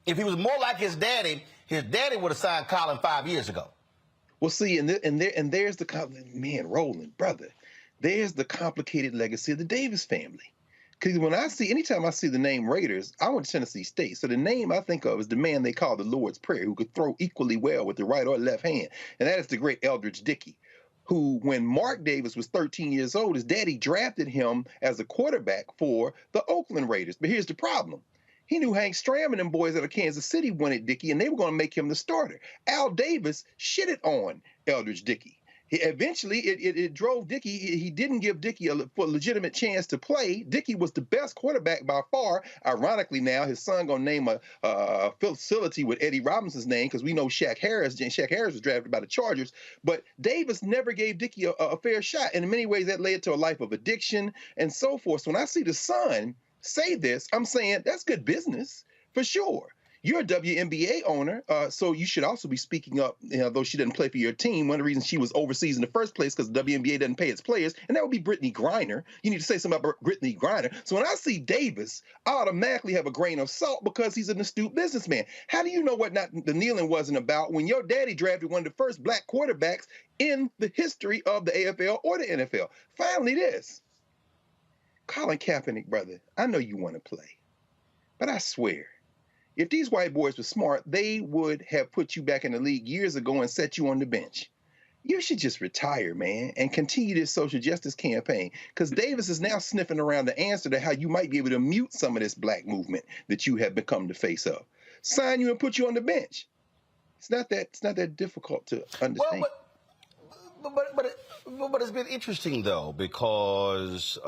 If he was more like his daddy would have signed Colin 5 years ago. Well, see, and there's the man, Roland, brother. There's the complicated legacy of the Davis family. Because anytime I see the name Raiders, I went to Tennessee State. So the name I think of is the man they call the Lord's Prayer, who could throw equally well with the right or left hand. And that is the great Eldridge Dickey, who, when Mark Davis was 13 years old, his daddy drafted him as a quarterback for the Oakland Raiders. But here's the problem. He knew Hank Stram and them boys out of Kansas City wanted Dickey, and they were going to make him the starter. Al Davis shitted on Eldridge Dickey. Eventually, it drove Dickey. He didn't give Dickey a legitimate chance to play. Dickey was the best quarterback by far. Ironically, now his son gonna name a facility with Eddie Robinson's name because we know Shaq Harris. Shaq Harris was drafted by the Chargers, but Davis never gave Dickey a fair shot. And in many ways, that led to a life of addiction and so forth. So when I see the son say this, I'm saying that's good business for sure. You're a WNBA owner, so you should also be speaking up, though she doesn't play for your team. One of the reasons she was overseas in the first place because the WNBA doesn't pay its players, and that would be Brittany Griner. You need to say something about Brittany Griner. So when I see Davis, I automatically have a grain of salt because he's an astute businessman. How do you know what the kneeling wasn't about when your daddy drafted one of the first black quarterbacks in the history of the AFL or the NFL? Finally, this. Colin Kaepernick, brother, I know you want to play, but I swear, if these white boys were smart, they would have put you back in the league years ago and set you on the bench. You should just retire, man, and continue this social justice campaign, because Davis is now sniffing around the answer to how you might be able to mute some of this black movement that you have become the face of. Sign you and put you on the bench. It's not that difficult to understand. But it's been interesting, though, because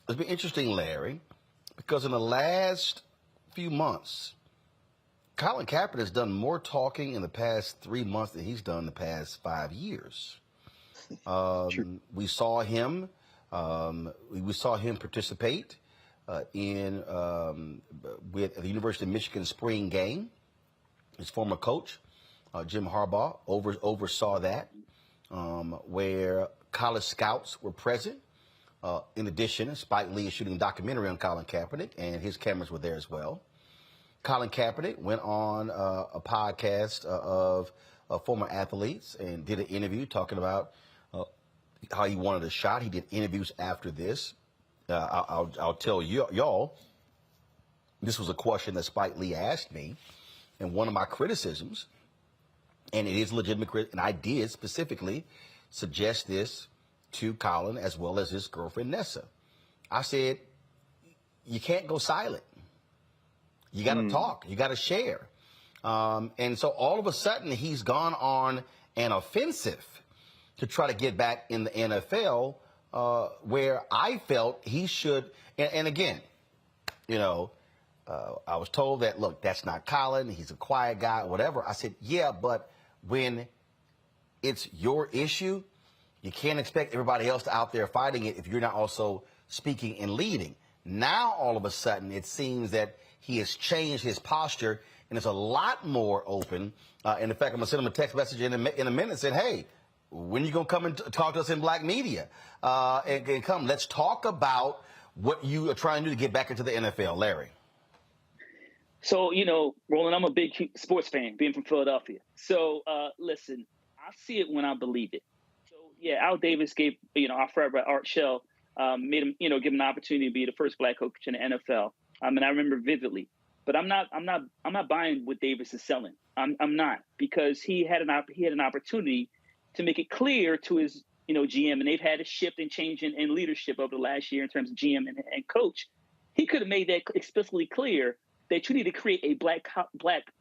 it's been interesting, Larry, because in the last few months, Colin Kaepernick has done more talking in the past 3 months than he's done in the past 5 years. We saw him. We saw him participate with the University of Michigan spring game. His former coach, Jim Harbaugh, oversaw that, where college scouts were present. In addition, Spike Lee is shooting a documentary on Colin Kaepernick, and his cameras were there as well. Colin Kaepernick went on a podcast of former athletes and did an interview talking about how he wanted a shot. He did interviews after this. I'll tell y'all, this was a question that Spike Lee asked me, and one of my criticisms, and it is legitimate, and I did specifically suggest this to Colin as well as his girlfriend Nessa. I said, you can't go silent. You got to talk. You got to share. And so all of a sudden he's gone on an offensive to try to get back in the NFL, where I felt he should. And again, I was told that, look, that's not Colin. He's a quiet guy, whatever. I said, yeah, but when it's your issue, you can't expect everybody else out there fighting it if you're not also speaking and leading. Now, all of a sudden, it seems that he has changed his posture and is a lot more open. And in fact, I'm going to send him a text message in a minute saying, hey, when are you going to come and talk to us in black media? And come, let's talk about what you are trying to do to get back into the NFL. Larry. So, Roland, I'm a big sports fan, being from Philadelphia. So, listen, I see it when I believe it. So, yeah, Al Davis gave, our forever Art Shell, made him, give him an opportunity to be the first black coach in the NFL. And I remember vividly. But I'm not buying what Davis is selling. I'm not, because he had an opportunity to make it clear to his GM, and they've had a shift and change in leadership over the last year in terms of GM and coach. He could have made that explicitly clear that you need to create a black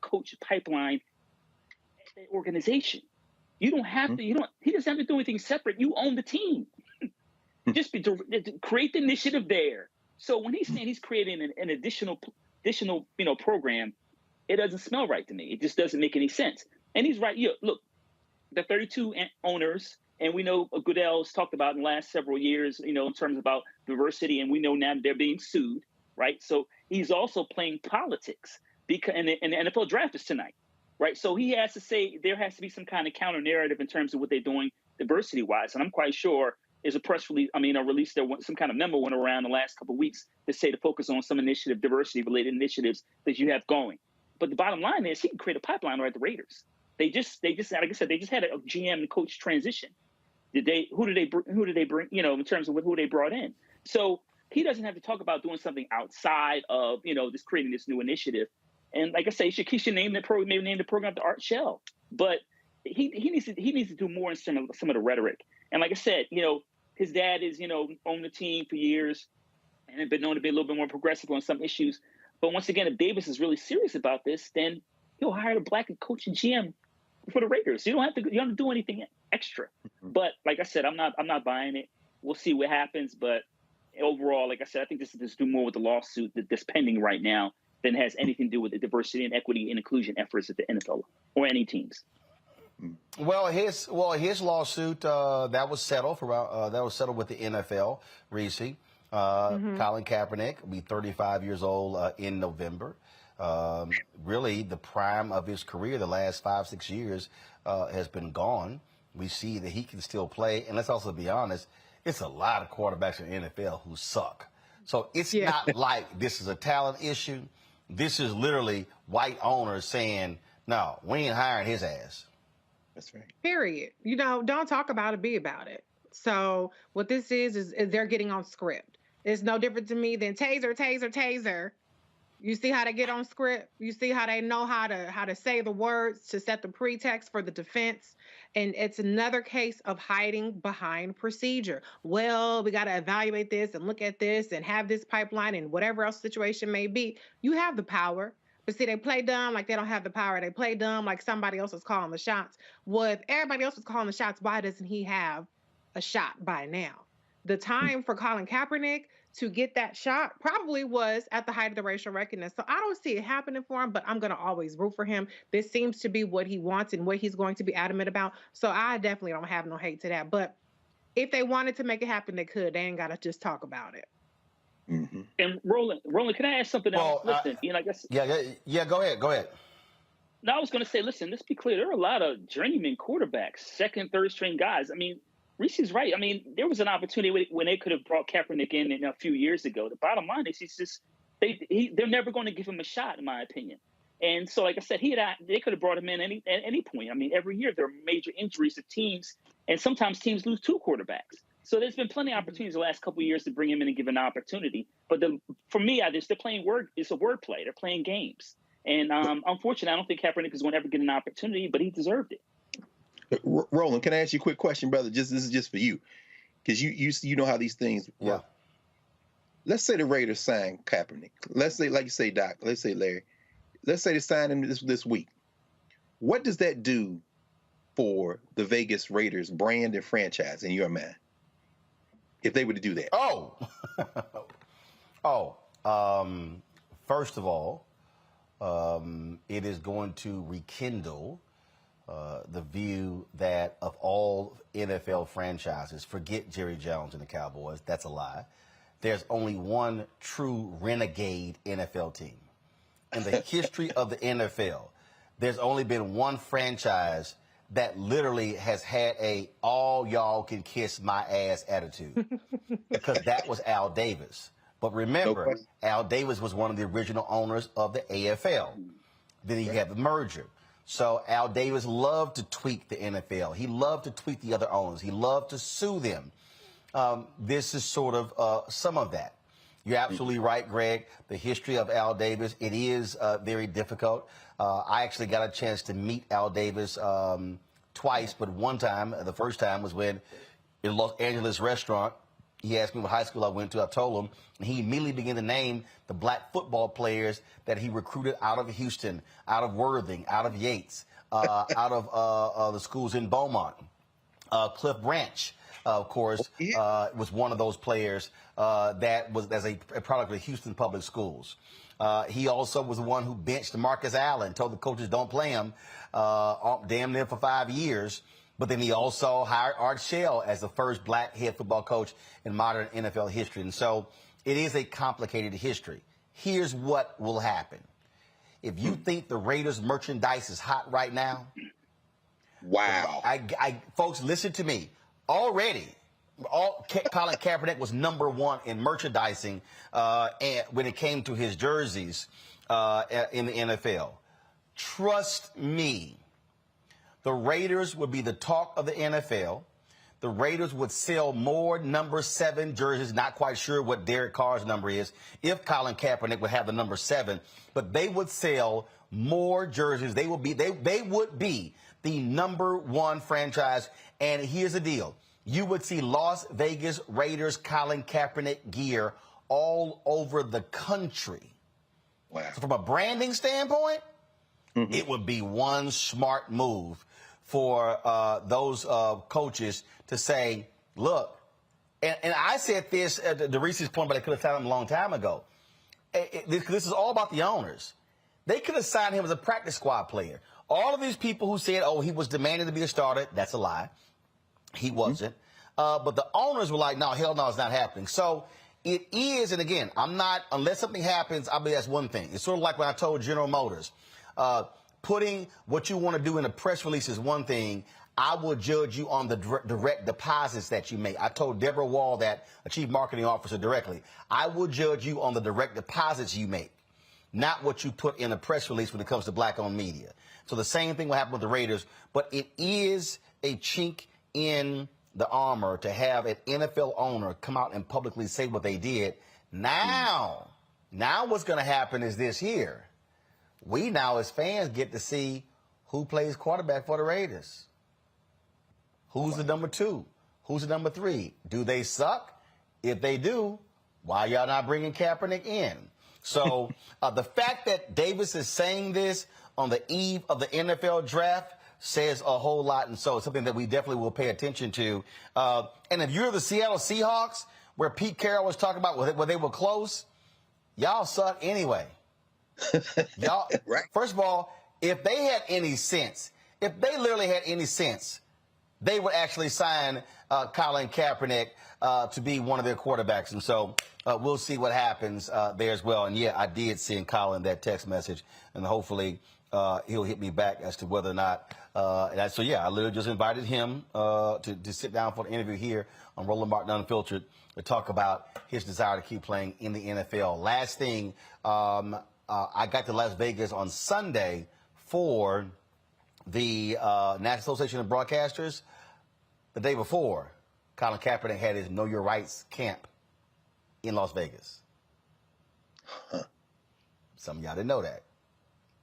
coach pipeline at that organization. You don't have to. He doesn't have to do anything separate. You own the team. Just create the initiative there. So when he's saying he's creating an additional program, it doesn't smell right to me. It just doesn't make any sense. And he's right. Look, the 32 owners, and we know Goodell's talked about in the last several years, in terms about diversity, and we know now that they're being sued, right? So he's also playing politics because, and the NFL draft is tonight, right? So he has to say there has to be some kind of counter narrative in terms of what they're doing diversity-wise. And I'm quite sure there's a press release, a release there, some kind of memo went around the last couple of weeks to say to focus on some diversity-related initiatives that you have going. But the bottom line is he can create a pipeline right at the Raiders. They just, like I said, they just had a GM and coach transition. Who did they bring, in terms of who they brought in? So he doesn't have to talk about doing something outside of, just creating this new initiative. And like I say, he should name the program, maybe name the program the Art Shell. But he needs to do more in some of the rhetoric. And like I said, his dad is, owned the team for years and had been known to be a little bit more progressive on some issues. But once again, if Davis is really serious about this, then he'll hire a black coach and GM for the Raiders. You don't have to do anything extra. But like I said, I'm not buying it. We'll see what happens. But overall, like I said, I think this is do more with the lawsuit that's pending right now than has anything to do with the diversity and equity and inclusion efforts at the NFL or any teams. Well, his lawsuit that was settled with the NFL. Reese, Colin Kaepernick will be 35 years old in November. Really, the prime of his career, the last 5-6 years, has been gone. We see that he can still play, and let's also be honest, it's a lot of quarterbacks in the NFL who suck. So it's not like this is a talent issue. This is literally white owners saying, "No, we ain't hiring his ass." That's right. Period. Don't talk about it, be about it. So what this is they're getting on script. It's no different to me than taser, taser, taser. You see how they get on script? You see how they know how to say the words to set the pretext for the defense? And it's another case of hiding behind procedure. Well, we got to evaluate this and look at this and have this pipeline and whatever else situation may be. You have the power. But see, they play dumb like they don't have the power. They play dumb like somebody else is calling the shots. Well, if everybody else is calling the shots, why doesn't he have a shot by now? The time for Colin Kaepernick to get that shot probably was at the height of the racial reckoning. So I don't see it happening for him, but I'm going to always root for him. This seems to be what he wants and what he's going to be adamant about. So I definitely don't have no hate to that. But if they wanted to make it happen, they could. They ain't got to just talk about it. Mm-hmm. And Roland, can I ask something else? Listen, I guess. Yeah. Go ahead. No, I was going to say, listen. Let's be clear. There are a lot of journeyman quarterbacks, second, third string guys. Reese's right. There was an opportunity when they could have brought Kaepernick in a few years ago. The bottom line is they're never going to give him a shot, in my opinion. And so, like I said, they could have brought him in at any point. Every year there are major injuries to teams, and sometimes teams lose 2 quarterbacks. So there's been plenty of opportunities the last couple of years to bring him in and give an opportunity. But for me, they're playing it's a wordplay. They're playing games. And unfortunately, I don't think Kaepernick is going to ever get an opportunity, but he deserved it. Roland, can I ask you a quick question, brother? This is just for you, because you know how these things work. Let's say the Raiders sign Kaepernick. Let's say, like you say, Doc. Let's say Larry. Let's say they sign him this week. What does that do for the Vegas Raiders brand and franchise in your mind, if they were to do that? First of all, it is going to rekindle the view that of all NFL franchises, forget Jerry Jones and the Cowboys, that's a lie. There's only one true renegade NFL team. In the history of the NFL, there's only been one franchise that literally has had a all y'all can kiss my ass attitude, because that was Al Davis. But remember, Al Davis was one of the original owners of the AFL. Then he had the merger. So Al Davis loved to tweak the NFL. He loved to tweak the other owners. He loved to sue them. This is sort of some of that. You're absolutely right, Greg. The history of Al Davis, it is very difficult. I actually got a chance to meet Al Davis twice, but one time, the first time was when in a Los Angeles restaurant. He asked me what high school I went to. I told him, and he immediately began to name the black football players that he recruited out of Houston, out of Worthing, out of Yates, out of the schools in Beaumont. Cliff Branch, of course, was one of those players that was as a product of the Houston Public Schools. He also was the one who benched Marcus Allen, told the coaches don't play him damn near for 5 years. But then he also hired Art Shell as the first black head football coach in modern NFL history. And so it is a complicated history. Here's what will happen. If you think the Raiders merchandise is hot right now, wow. Folks, listen to me. Already, Colin Kaepernick was #1 in merchandising and when it came to his jerseys in the NFL. Trust me. The Raiders would be the talk of the NFL. The Raiders would sell more number 7 jerseys, not quite sure what Derek Carr's number is, if Colin Kaepernick would have the number 7, but they would sell more jerseys. They would be the #1 franchise. And here's the deal. You would see Las Vegas Raiders Colin Kaepernick gear all over the country. Wow. So from a branding standpoint, it would be one smart move for those coaches to say, look, and I said this at the Reese's point, but I could have signed him a long time ago. This is all about the owners. They could have signed him as a practice squad player. All of these people who said, oh, he was demanding to be a starter, that's a lie. He wasn't. But the owners were like, no, hell no, it's not happening. So it is, and again, I'm not, unless something happens, I believe that's one thing. It's sort of like when I told General Motors, putting what you want to do in a press release is one thing. I will judge you on the direct deposits that you make. I told Deborah Wall, that a chief marketing officer, directly. I will judge you on the direct deposits you make, not what you put in a press release when it comes to black-owned media. So the same thing will happen with the Raiders, but it is a chink in the armor to have an NFL owner come out and publicly say what they did. Now what's going to happen is this here. We now as fans get to see who plays quarterback for the Raiders. Who's the number 2? Who's the number 3? Do they suck? If they do, why y'all not bringing Kaepernick in? So the fact that Davis is saying this on the eve of the NFL draft says a whole lot, and so it's something that we definitely will pay attention to. And if you're the Seattle Seahawks, where Pete Carroll was talking about where they were close, y'all suck anyway. Y'all, right. First of all, if they had any sense, if they literally had any sense, they would actually sign Colin Kaepernick to be one of their quarterbacks. And so we'll see what happens there as well. And, yeah, I did send Colin that text message, and hopefully he'll hit me back as to whether or not. So, yeah, I literally just invited him to sit down for the interview here on Roland Martin Unfiltered to talk about his desire to keep playing in the NFL. Last thing, I got to Las Vegas on Sunday for the National Association of Broadcasters. The day before, Colin Kaepernick had his Know Your Rights camp in Las Vegas. Some of y'all didn't know that.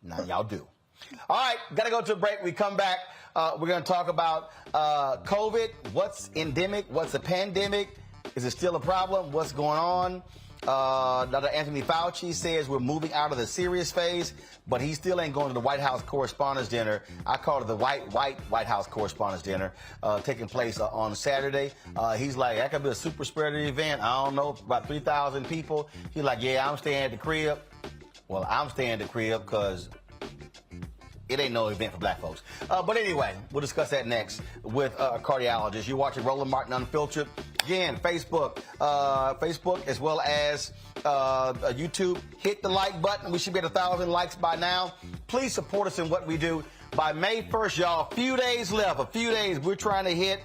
Now y'all do. All right, got to go to a break. We come back. We're going to talk about COVID. What's endemic? What's a pandemic? Is it still a problem? What's going on? Dr. Anthony Fauci says we're moving out of the serious phase, but he still ain't going to the White House Correspondents' Dinner. I call it the White House Correspondents' Dinner, taking place on Saturday. He's like, that could be a super spreader event. I don't know, about 3,000 people. He's like, yeah, I'm staying at the crib. Well, I'm staying at the crib because it ain't no event for black folks. But anyway, we'll discuss that next with a cardiologist. You're watching Roland Martin Unfiltered. Again, Facebook as well as YouTube. Hit the like button. We should be at 1,000 likes by now. Please support us in what we do. By May 1st, y'all, a few days left. We're trying to hit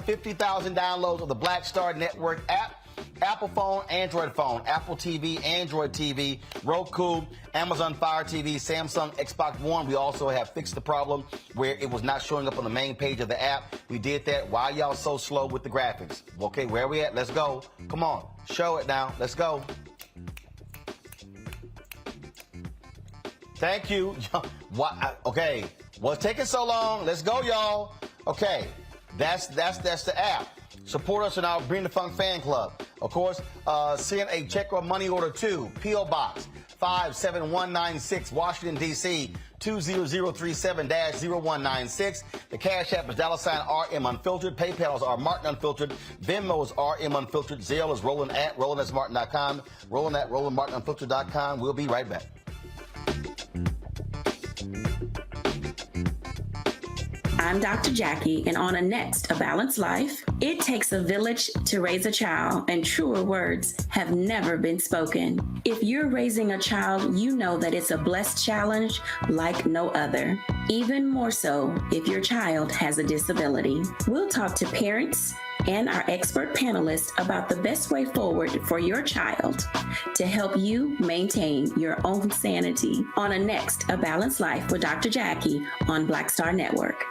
50,000 downloads of the Black Star Network app. Apple phone, Android phone, Apple TV, Android TV, Roku, Amazon Fire TV, Samsung Xbox One. We also have fixed the problem where it was not showing up on the main page of the app. We did that. Why y'all so slow with the graphics? Okay, where are we at? Let's go. Come on. Show it now. Let's go. Thank you. Okay. What's taking so long? Let's go, y'all. Okay. That's the app. Support us in our Bring the Funk fan club. Of course, send a check or money order to P.O. Box 57196, Washington, D.C. 20037-0196. The Cash App is $RM Unfiltered. PayPal is R Martin Unfiltered. Venmo is RM Unfiltered. Zelle is Roland at RolandSMartin.com. Roland at RolandMartinUnfiltered.com. We'll be right back. I'm Dr. Jackie, and on A Next, A Balanced Life, it takes a village to raise a child, and truer words have never been spoken. If you're raising a child, you know that it's a blessed challenge like no other. Even more so if your child has a disability. We'll talk to parents and our expert panelists about the best way forward for your child to help you maintain your own sanity on A Next, A Balanced Life with Dr. Jackie on Black Star Network.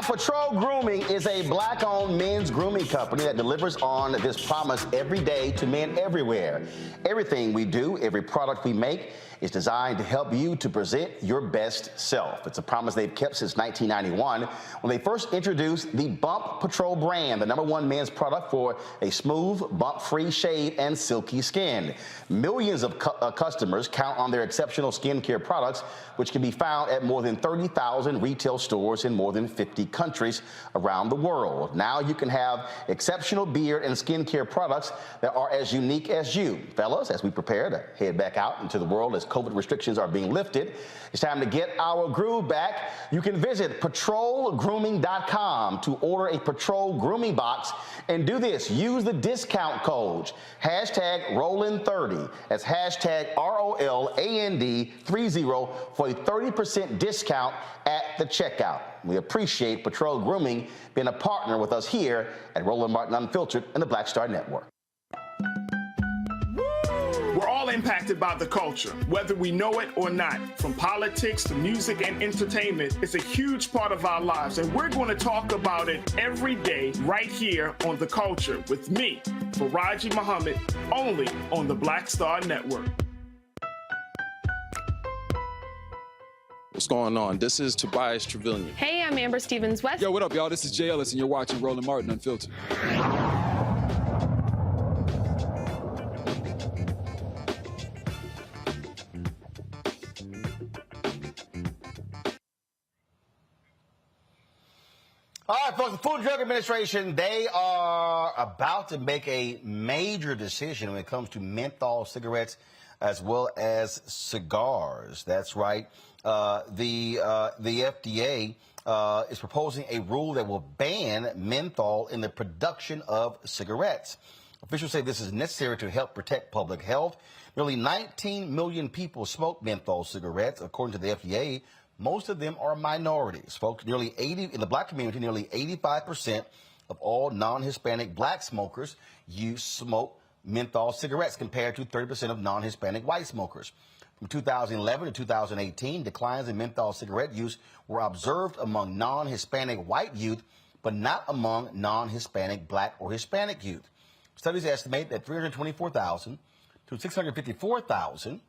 Patrol Grooming is a black-owned men's grooming company that delivers on this promise every day to men everywhere. Everything we do, every product we make, is designed to help you to present your best self. It's a promise they've kept since 1991 when they first introduced the Bump Patrol brand, the #1 men's product for a smooth, bump-free shave and silky skin. Millions of customers count on their exceptional skincare products, which can be found at more than 30,000 retail stores in more than 50 countries around the world. Now you can have exceptional beard and skincare products that are as unique as you. Fellas, as we prepare to head back out into the world as COVID restrictions are being lifted, it's time to get our groove back. You can visit patrolgrooming.com to order a Patrol Grooming box and do this. Use the discount code #Roland30. That's #ROLAND30 for a 30% discount at the checkout. We appreciate Patrol Grooming being a partner with us here at Roland Martin Unfiltered and the Black Star Network. We're all impacted by the culture, whether we know it or not. From politics to music and entertainment, it's a huge part of our lives, and we're going to talk about it every day right here on The Culture with me, Faraji Muhammad, only on the Black Star Network. What's going on? This is Tobias Trevelyan. Hey, I'm Amber Stevens-West. Yo, what up, y'all? This is Jay Ellis, and you're watching Roland Martin Unfiltered. All right, folks, the Food and Drug Administration, they are about to make a major decision when it comes to menthol cigarettes as well as cigars. That's right. The FDA is proposing a rule that will ban menthol in the production of cigarettes. Officials say this is necessary to help protect public health. Nearly 19 million people smoke menthol cigarettes, according to the FDA. Most of them are minorities, folks. In the black community, nearly 85% of all non-Hispanic black smokers smoke menthol cigarettes, compared to 30% of non-Hispanic white smokers. From 2011 to 2018, declines in menthol cigarette use were observed among non-Hispanic white youth, but not among non-Hispanic black or Hispanic youth. Studies estimate that 324,000 to 654,000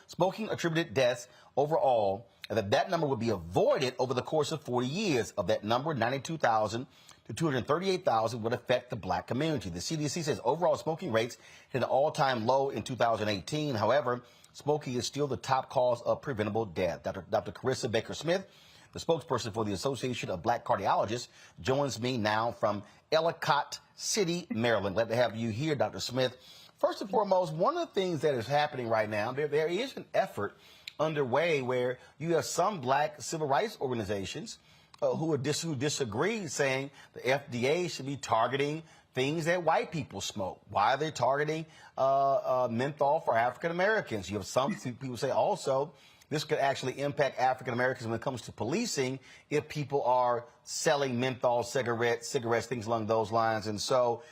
smoking attributed deaths overall, and that number would be avoided over the course of 40 years. Of that number, 92,000 to 238,000 would affect the black community. The CDC says overall smoking rates hit an all-time low in 2018. However, smoking is still the top cause of preventable death. Dr. Carissa Baker-Smith, the spokesperson for the Association of Black Cardiologists, joins me now from Ellicott City, Maryland. Glad to have you here, Dr. Smith. First and foremost, one of the things that is happening right now, there is an effort underway where you have some black civil rights organizations who disagree, saying the FDA should be targeting things that white people smoke. Why are they targeting menthol for African Americans? You have some people say also this could actually impact African Americans when it comes to policing if people are selling menthol cigarettes, things along those lines. And so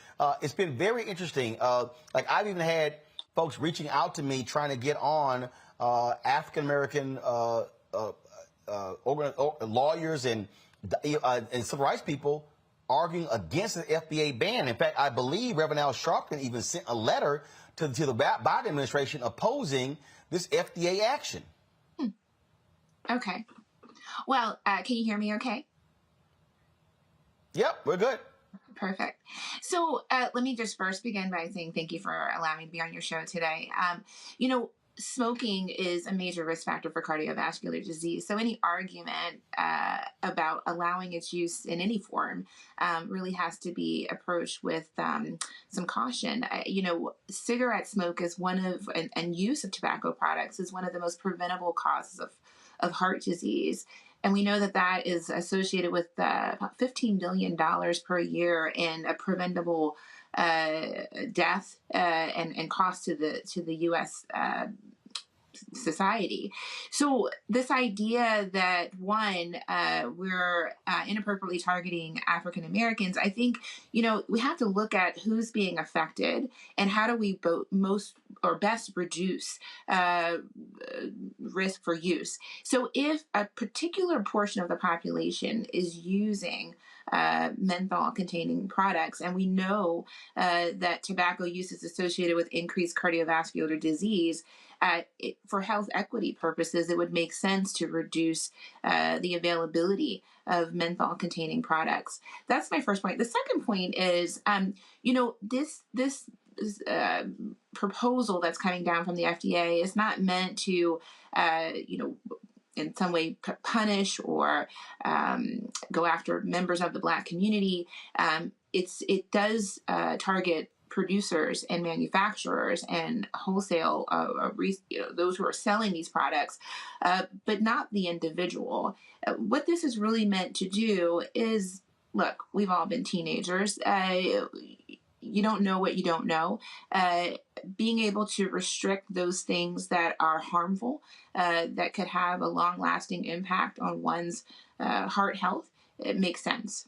it's been very interesting. Like I've even had folks reaching out to me trying to get on African American lawyers and civil rights people arguing against the FDA ban. In fact, I believe Reverend Al Sharpton even sent a letter to the Biden administration opposing this FDA action. Okay. Well, can you hear me okay? Yep, we're good. Perfect. So let me just first begin by saying thank you for allowing me to be on your show today. Smoking is a major risk factor for cardiovascular disease. So any argument about allowing its use in any form really has to be approached with some caution. Cigarette smoke is and use of tobacco products is one of the most preventable causes of heart disease. And we know that is associated with about $15 billion per year in a preventable death and cost to the U.S. Society. So this idea that we're inappropriately targeting African Americans, I think, we have to look at who's being affected and how do we best reduce risk for use. So if a particular portion of the population is using menthol containing products, and we know that tobacco use is associated with increased cardiovascular disease, for health equity purposes, it would make sense to reduce the availability of menthol containing products. That's my first point. The second point is, this proposal that's coming down from the FDA is not meant to, in some way punish or go after members of the Black community. It does target producers and manufacturers and wholesale, those who are selling these products, but not the individual. What this is really meant to do is, look, we've all been teenagers. You don't know what you don't know. Being able to restrict those things that are harmful, that could have a long-lasting impact on one's heart health, it makes sense.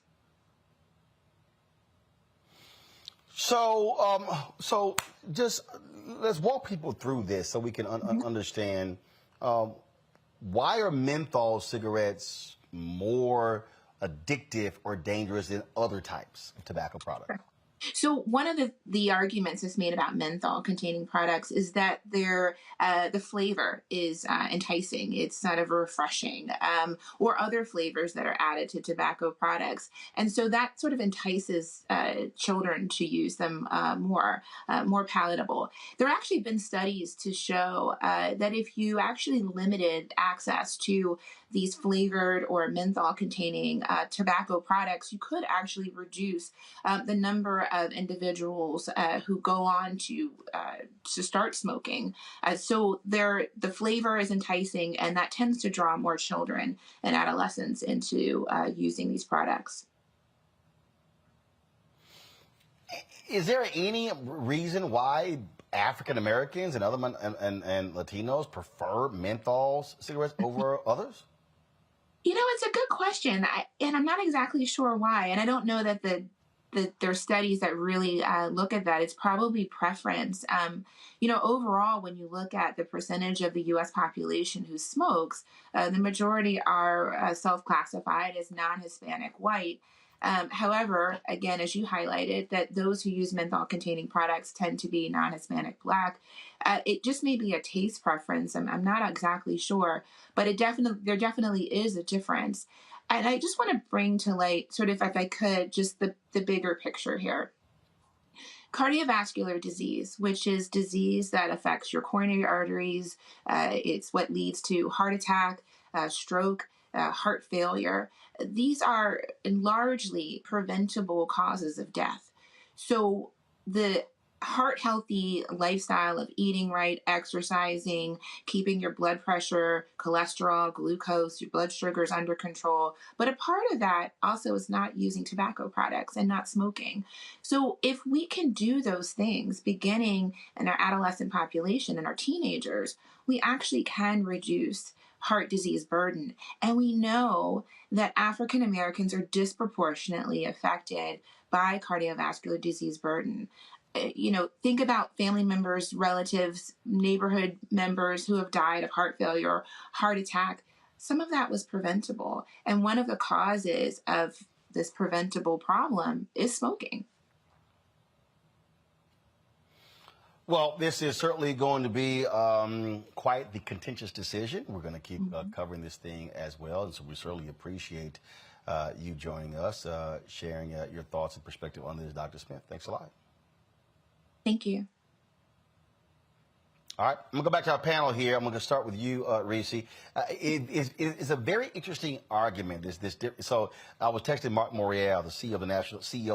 So just let's walk people through this so we can understand why are menthol cigarettes more addictive or dangerous than other types of tobacco products? So one of the arguments that's made about menthol containing products is that the flavor is enticing. It's sort of refreshing, or other flavors that are added to tobacco products. And so that sort of entices children to use them more palatable. There have actually been studies to show that if you actually limited access to these flavored or menthol containing tobacco products, you could actually reduce the number of individuals who go on to start smoking. So the flavor is enticing, and that tends to draw more children and adolescents into using these products. Is there any reason why African Americans and other and Latinos prefer menthol cigarettes over others? It's a good question, and I'm not exactly sure why. And I don't know that there are studies that really look at that. It's probably preference. Overall, when you look at the percentage of the U.S. population who smokes, the majority are self-classified as non-Hispanic white. However, again, as you highlighted, that those who use menthol-containing products tend to be non-Hispanic Black. It just may be a taste preference. I'm not exactly sure, but there definitely is a difference. And I just want to bring to light, sort of, if I could, just the bigger picture here. Cardiovascular disease, which is disease that affects your coronary arteries, it's what leads to heart attack, stroke, heart failure. These are largely preventable causes of death. So the heart-healthy lifestyle of eating right, exercising, keeping your blood pressure, cholesterol, glucose, your blood sugars under control. But a part of that also is not using tobacco products and not smoking. So if we can do those things beginning in our adolescent population and our teenagers, we actually can reduce heart disease burden. And we know that African Americans are disproportionately affected by cardiovascular disease burden. Think about family members, relatives, neighborhood members who have died of heart failure or heart attack. Some of that was preventable. And one of the causes of this preventable problem is smoking. Well, this is certainly going to be quite the contentious decision. We're going to keep covering this thing as well, and so we certainly appreciate you joining us, sharing your thoughts and perspective on this, Dr. Smith. Thanks a lot. Thank you. All right, I'm going to go back to our panel here. I'm going to start with you, Reese. It's a very interesting argument. So I was texting Mark Morial, the CEO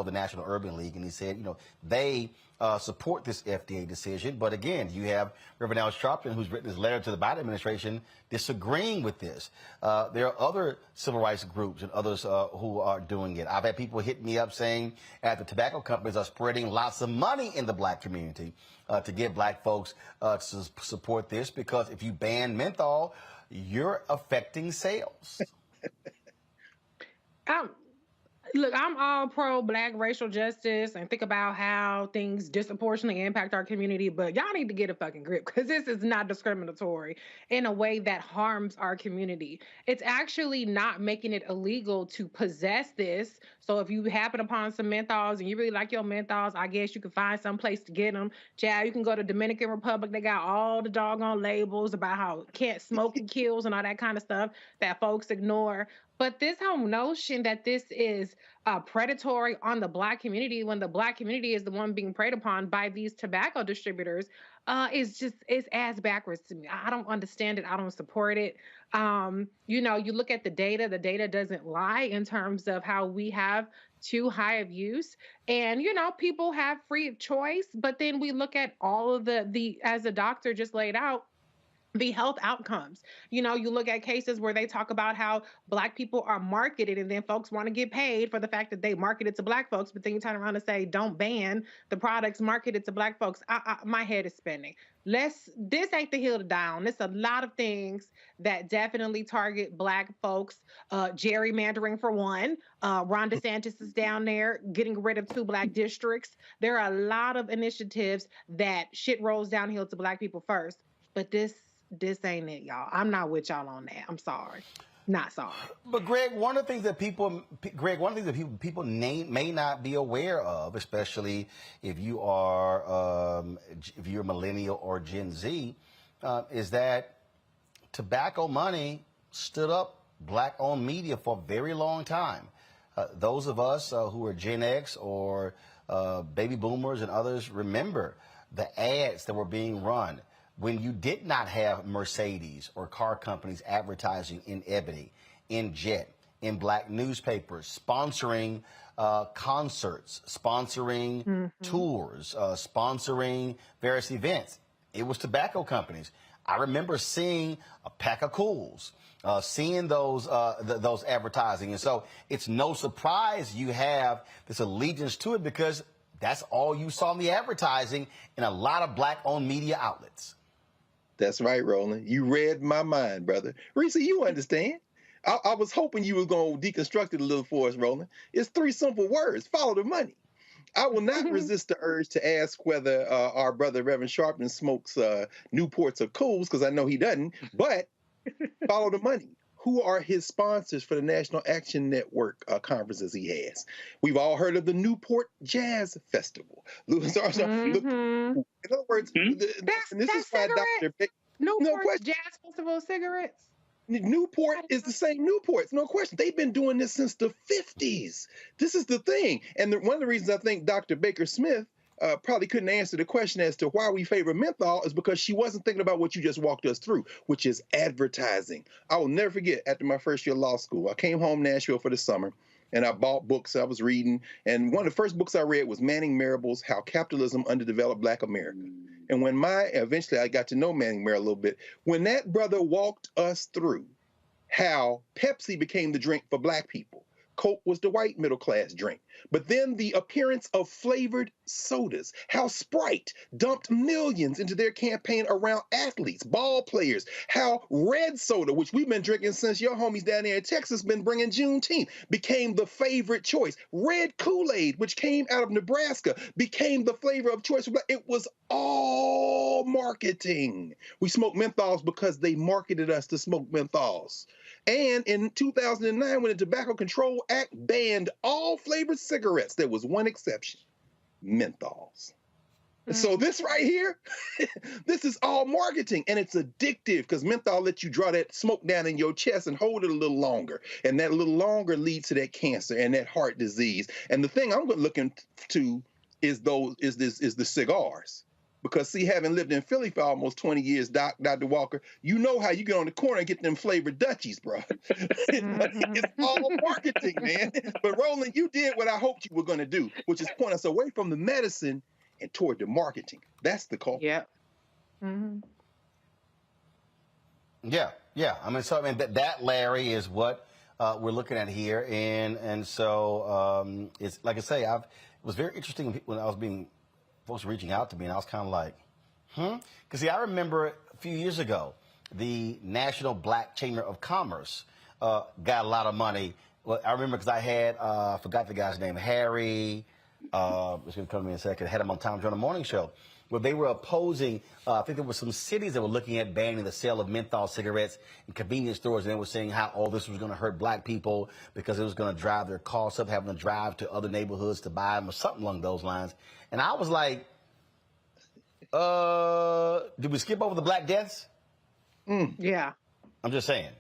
of the National Urban League, and he said, they support this FDA decision. But again, you have Reverend Al Sharpton, who's written this letter to the Biden administration disagreeing with this. There are other civil rights groups and others who are doing it. I've had people hit me up saying that the tobacco companies are spreading lots of money in the black community to get black folks to support this, because if you ban menthol, you're affecting sales. Look, I'm all pro black racial justice and think about how things disproportionately impact our community, but y'all need to get a fucking grip, because this is not discriminatory in a way that harms our community. It's actually not making it illegal to possess this. So if you happen upon some menthols and you really like your menthols, I guess you can find some place to get them. Child, you can go to Dominican Republic. They got all the doggone labels about how can't smoking kills and all that kind of stuff that folks ignore. But this whole notion that this is predatory on the black community, when the black community is the one being preyed upon by these tobacco distributors, is ass backwards to me. I don't understand it. I don't support it. You look at the data doesn't lie in terms of how we have too high of use. And, people have free of choice, but then we look at all of the as the doctor just laid out, the health outcomes. You look at cases where they talk about how black people are marketed, and then folks want to get paid for the fact that they marketed to black folks, but then you turn around and say, don't ban the products marketed to black folks. My head is spinning. This ain't the hill to die on. There's a lot of things that definitely target black folks. Gerrymandering, for one. Ron DeSantis is down there getting rid of 2 black districts. There are a lot of initiatives that shit rolls downhill to black people first. But this ain't it, y'all. I'm not with y'all on that. I'm sorry. Not sorry. But Greg, one of the things that people may not be aware of, especially if you're millennial or Gen Z, is that tobacco money stood up black-owned media for a very long time. Those of us who are Gen X or baby boomers and others remember the ads that were being run when you did not have Mercedes or car companies advertising in Ebony, in Jet, in black newspapers, sponsoring concerts, sponsoring tours, sponsoring various events. It was tobacco companies. I remember seeing a pack of Cools, seeing those advertising. And so it's no surprise you have this allegiance to it, because that's all you saw in the advertising in a lot of black-owned media outlets. That's right, Roland. You read my mind, brother. Reese, you understand. I was hoping you were going to deconstruct it a little for us, Roland. It's 3 simple words. Follow the money. I will not resist the urge to ask whether our brother Reverend Sharpton smokes Newports or Cools, because I know he doesn't, but follow the money. Who are his sponsors for the National Action Network conferences he has? We've all heard of the Newport Jazz Festival. In other words, this is why Dr. Newport Jazz Festival cigarettes? Newport is the same Newports, no question. They've been doing this since the 50s. This is the thing. And one of the reasons I think Dr. Baker Smith probably couldn't answer the question as to why we favor menthol is because she wasn't thinking about what you just walked us through, which is advertising. I will never forget, after my first year of law school, I came home to Nashville for the summer, and I bought books I was reading. And one of the first books I read was Manning Marable's How Capitalism Underdeveloped Black America. And when eventually I got to know Manning Marable a little bit, when that brother walked us through how Pepsi became the drink for black people, Coke was the white middle class drink. But then the appearance of flavored sodas, how Sprite dumped millions into their campaign around athletes, ball players, how red soda, which we've been drinking since your homies down there in Texas been bringing Juneteenth, became the favorite choice. Red Kool-Aid, which came out of Nebraska, became the flavor of choice. It was all marketing. We smoked menthols because they marketed us to smoke menthols. And in 2009, when the Tobacco Control Act banned all flavored cigarettes, there was one exception: menthols. So this right here, this is all marketing, and it's addictive because menthol lets you draw that smoke down in your chest and hold it a little longer, and that little longer leads to that cancer and that heart disease. And the thing I'm looking to is the cigars. Because, see, having lived in Philly for almost 20 years, Dr. Walker, you know how you get on the corner and get them flavored Dutchies, bro. It's all marketing, man. But, Roland, you did what I hoped you were going to do, which is point us away from the medicine and toward the marketing. That's the call. Yep. Mm-hmm. Yeah. I mean, that Larry, is what we're looking at here. And so it's like I say, it was very interesting when I was folks reaching out to me, and I was kind of like, Because, see, I remember a few years ago, the National Black Chamber of Commerce got a lot of money. Well, I remember because I had, forgot the guy's name, Harry, it's going to come to me in a second, had him on Tom Jones Morning Show, where they were opposing, I think there were some cities that were looking at banning the sale of menthol cigarettes in convenience stores, and they were saying how all this was going to hurt black people because it was going to drive their costs up, having to drive to other neighborhoods to buy them or something along those lines. And I was like, did we skip over the Black Deaths? Yeah. I'm just saying.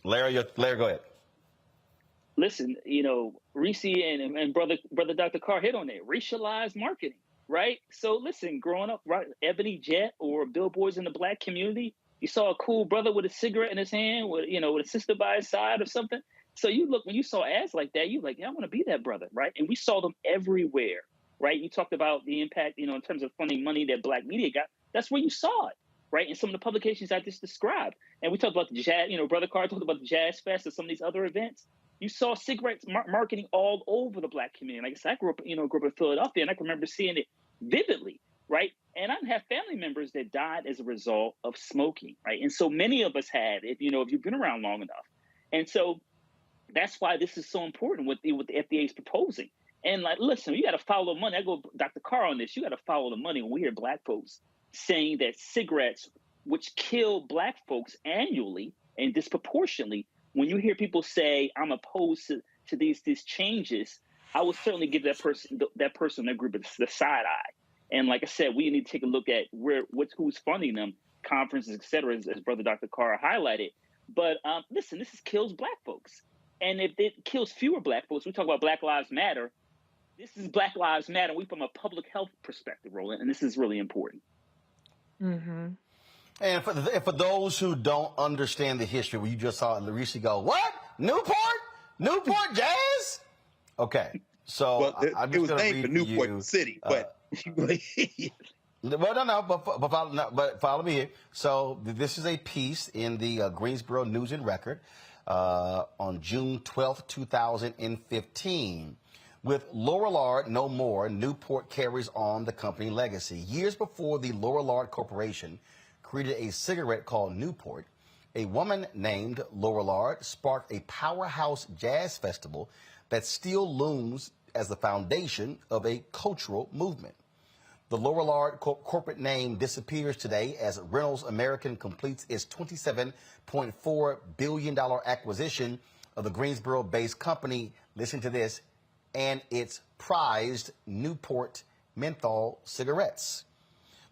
Larry, go ahead. Listen, you know, Reese and brother Dr. Carr hit on it. Racialized marketing, right? So listen, growing up, right, Ebony Jet or billboards in the black community, you saw a cool brother with a cigarette in his hand, with a sister by his side or something. So when you saw ads like that, you like, yeah, I want to be that brother, right? And we saw them everywhere, right? You talked about the impact, in terms of funding money that black media got. That's where you saw it, right? In some of the publications I just described. And we talked about the jazz, Brother Carr talked about the Jazz Fest and some of these other events. You saw cigarettes marketing all over the black community. Like I said, I grew up in Philadelphia, and I can remember seeing it vividly, right? And I have family members that died as a result of smoking, right? And so many of us had, if you've been around long enough. And so that's why this is so important what the FDA is proposing. And like, listen, you got to follow the money. I go Dr. Carr on this. You got to follow the money. When we hear black folks saying that cigarettes, which kill black folks annually and disproportionately, when you hear people say, I'm opposed to these changes, I would certainly give that person, that group, the side eye. And like I said, we need to take a look at who's funding them, conferences, et cetera, as Brother Dr. Carr highlighted. But listen, this kills black folks. And if it kills fewer black folks, we talk about Black Lives Matter. This is Black Lives Matter. We from a public health perspective, Roland, and this is really important. Mm-hmm. And for those who don't understand the history, where you just saw Larissa go, what? Newport Jazz? Okay, so well, I'm just it was named for Newport City, but well, no, but follow me here. So this is a piece in the Greensboro News and Record on June 12th, 2015. With Lorillard no more, Newport carries on the company legacy. Years before the Lorillard Corporation created a cigarette called Newport, a woman named Lorillard sparked a powerhouse jazz festival that still looms as the foundation of a cultural movement. The Lorillard corporate name disappears today as Reynolds American completes its $27.4 billion acquisition of the Greensboro-based company, listen to this, and its prized Newport menthol cigarettes.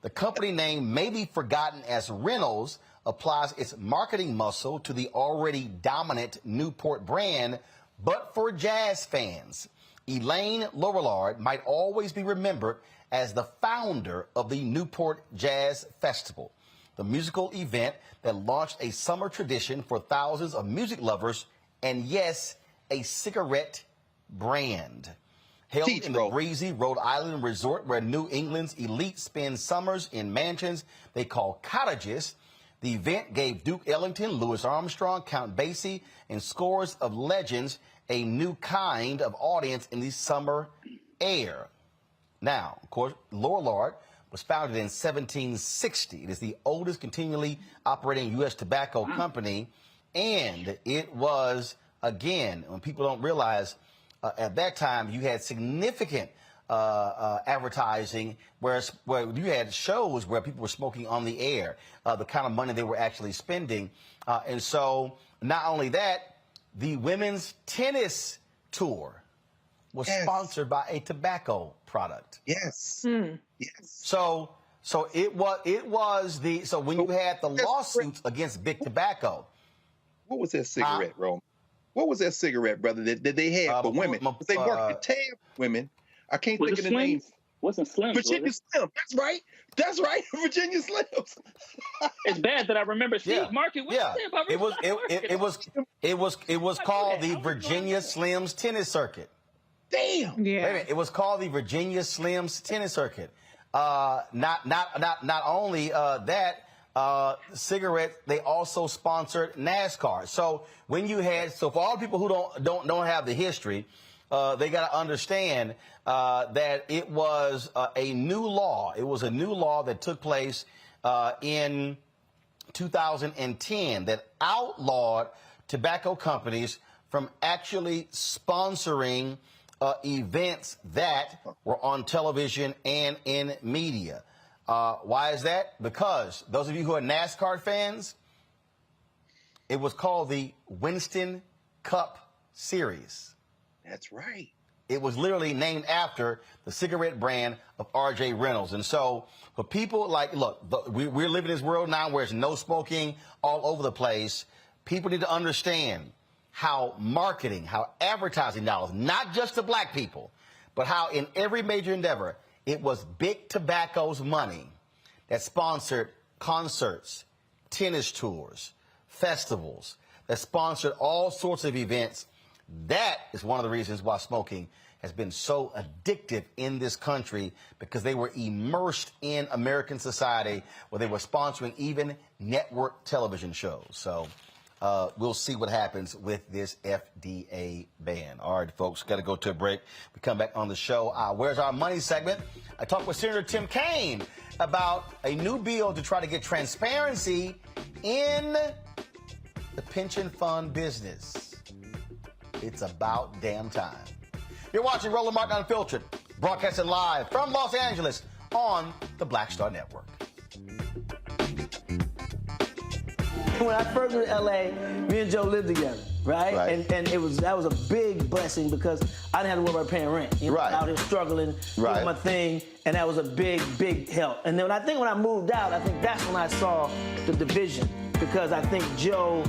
The company name may be forgotten as Reynolds applies its marketing muscle to the already dominant Newport brand, but for jazz fans, Elaine Lorillard might always be remembered as the founder of the Newport Jazz Festival, the musical event that launched a summer tradition for thousands of music lovers and, yes, a cigarette brand. Held in the breezy Rhode Island resort where New England's elite spend summers in mansions they call cottages, the event gave Duke Ellington, Louis Armstrong, Count Basie, and scores of legends a new kind of audience in the summer air. Now, of course, Lorillard was founded in 1760. It is the oldest continually operating U.S. tobacco company, and it was, again, when people don't realize, at that time you had significant advertising, where you had shows where people were smoking on the air, the kind of money they were actually spending. And so not only that, the women's tennis tour was sponsored by a tobacco product. Yes. Yes. So it was the, so when you had the lawsuits against big tobacco. What was that cigarette, Roland? What was that cigarette, brother, that they had for women? They worked to tab women. I can't think of the name. Wasn't Slim. Virginia Slim. That's right. That's right. Virginia Slims. It's bad that I remember Steve Market. What you say about it was called the Virginia Slims Tennis Circuit. Damn. Yeah. Wait a minute. It was called the Virginia Slims Tennis Circuit. Not only that, cigarettes, they also sponsored NASCAR. So when you had, so for all people who don't have the history, they got to understand that it was a new law. It was a new law that took place in 2010 that outlawed tobacco companies from actually sponsoring events that were on television and in media. Why is that? Because those of you who are NASCAR fans, it was called the Winston Cup Series. That's right. It was literally named after the cigarette brand of R.J. Reynolds. And so for people like, look, we're living in this world now where there's no smoking all over the place. People need to understand how marketing, how advertising dollars, not just to black people, but how in every major endeavor, it was big tobacco's money that sponsored concerts, tennis tours, festivals, that sponsored all sorts of events. That is one of the reasons why smoking has been so addictive in this country, because they were immersed in American society where they were sponsoring even network television shows. So we'll see what happens with this FDA ban. All right, folks, got to go to a break. We come back on the show. Where's our money segment? I talked with Senator Sen.Kaine about a new bill to try to get transparency in the pension fund business. It's about damn time. You're watching Roland Martin Unfiltered, broadcasting live from Los Angeles on the Black Star Network. When I first went to LA, me and Joe lived together, right? And that was a big blessing because I didn't have to worry about paying rent. You know, out here struggling, doing my thing, and that was a big help. And then when I moved out, I think that's when I saw the division, because I think Joe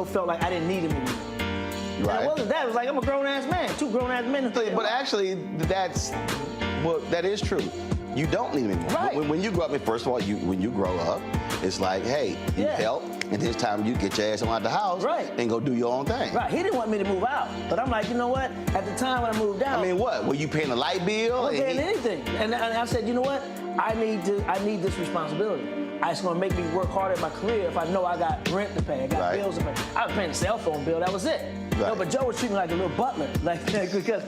felt like I didn't need him anymore. Right. It wasn't that. It was like, I'm a grown-ass man. Two grown-ass men. But actually, that is true. You don't need him anymore. Right. When you grow up, first of all, when you grow up, it's like, hey, you help, and this time you get your ass out the house and go do your own thing. Right. He didn't want me to move out. But I'm like, you know what? At the time when I moved out. I mean, what? Were you paying a light bill? I wasn't paying anything. And I said, you know what? I need this responsibility. It's going to make me work harder at my career if I know I got rent to pay, I got bills to pay. I was paying a cell phone bill, that was it. Right. No, but Joe was treating me like a little butler, because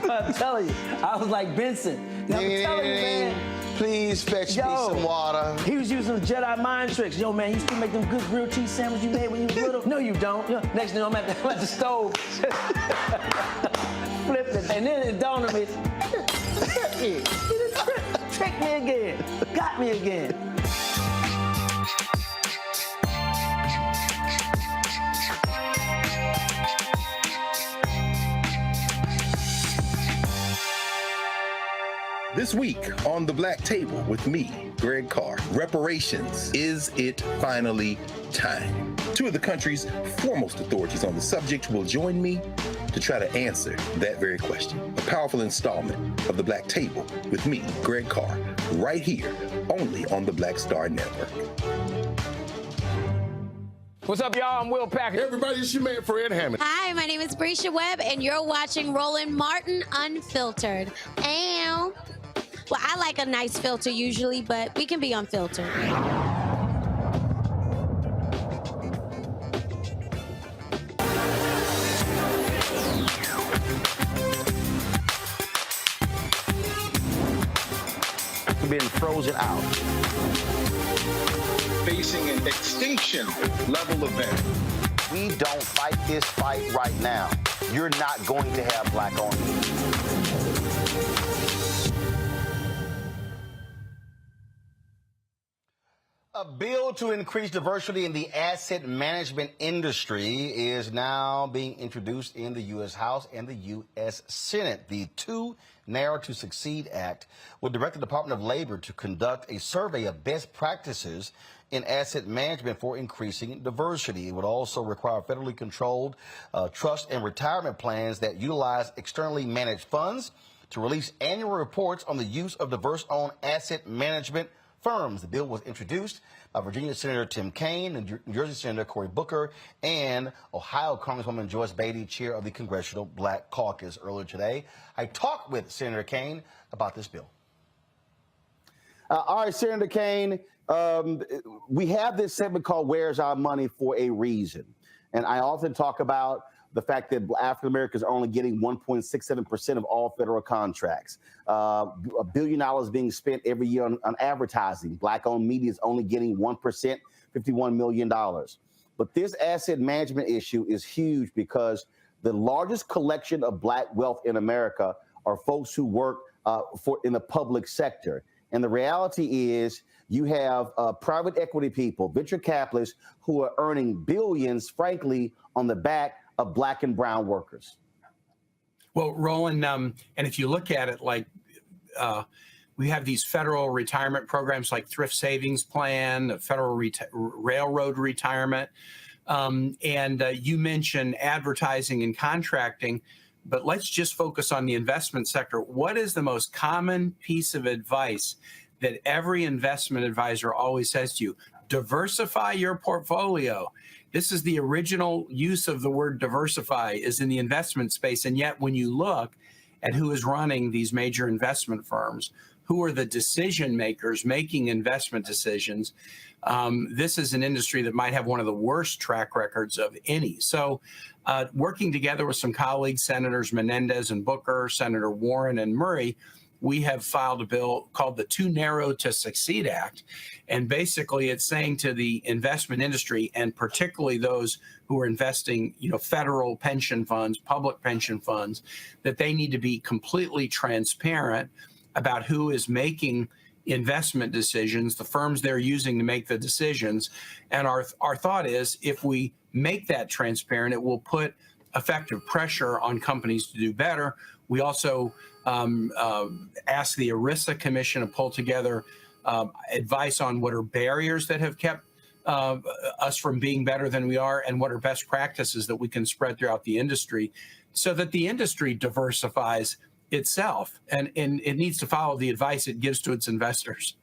I'm telling you, I was like Benson. I'm telling you, man. Please fetch me some water. He was using Jedi mind tricks. Yo, man, you still make them good grilled cheese sandwiches you made when you was little? No, you don't. Next thing I'm at the stove, flipped it, and then it dawned on me, tricked me again, got me again. This week on The Black Table with me, Greg Carr, reparations. Is it finally time? Two of the country's foremost authorities on the subject will join me to try to answer that very question. A powerful installment of The Black Table with me, Greg Carr, right here, only on the Black Star Network. What's up, y'all? I'm Will Packer. Hey, everybody, it's your man, Fred Hammond. Hi, my name is Brescia Webb, and you're watching Roland Martin Unfiltered. And, well, I like a nice filter usually, but we can be unfiltered. been frozen out. Facing an extinction level event. We don't fight this fight right now, you're not going to have black-owned media. A bill to increase diversity in the asset management industry is now being introduced in the U.S. House and the U.S. Senate. The Too Narrow to Succeed Act will direct the Department of Labor to conduct a survey of best practices in asset management for increasing diversity. It would also require federally controlled trust and retirement plans that utilize externally managed funds to release annual reports on the use of diverse-owned asset management firms. The bill was introduced by Virginia Senator Sen.Kaine, and New Jersey Senator Cory Booker, and Ohio Congresswoman Joyce Beatty, chair of the Congressional Black Caucus. Earlier today, I talked with Senator Kaine about this bill. All right, Senator Kaine, we have this segment called Where's Our Money for a reason. And I often talk about the fact that African Americans are only getting 1.67% of all federal contracts. $1 billion being spent every year on advertising. Black-owned media is only getting 1%, $51 million. But this asset management issue is huge because the largest collection of black wealth in America are folks who work in the public sector. And the reality is you have private equity people, venture capitalists, who are earning billions, frankly, on the back of black and brown workers. Well, Roland, and if you look at it, like we have these federal retirement programs like Thrift Savings Plan, federal railroad retirement, and you mentioned advertising and contracting, but let's just focus on the investment sector. What is the most common piece of advice that every investment advisor always says to you? Diversify your portfolio. This is the original use of the word diversify, is in the investment space. And yet when you look at who is running these major investment firms, who are the decision makers making investment decisions, this is an industry that might have one of the worst track records of any. So working together with some colleagues, Senators Menendez and Booker, Senator Warren and Murray, we have filed a bill called the Too Narrow to Succeed Act. And basically it's saying to the investment industry, and particularly those who are investing, federal pension funds, public pension funds, that they need to be completely transparent about who is making investment decisions, the firms they're using to make the decisions. And our thought is, if we make that transparent, it will put effective pressure on companies to do better. We also asked the ERISA Commission to pull together advice on what are barriers that have kept us from being better than we are, and what are best practices that we can spread throughout the industry so that the industry diversifies itself, and it needs to follow the advice it gives to its investors.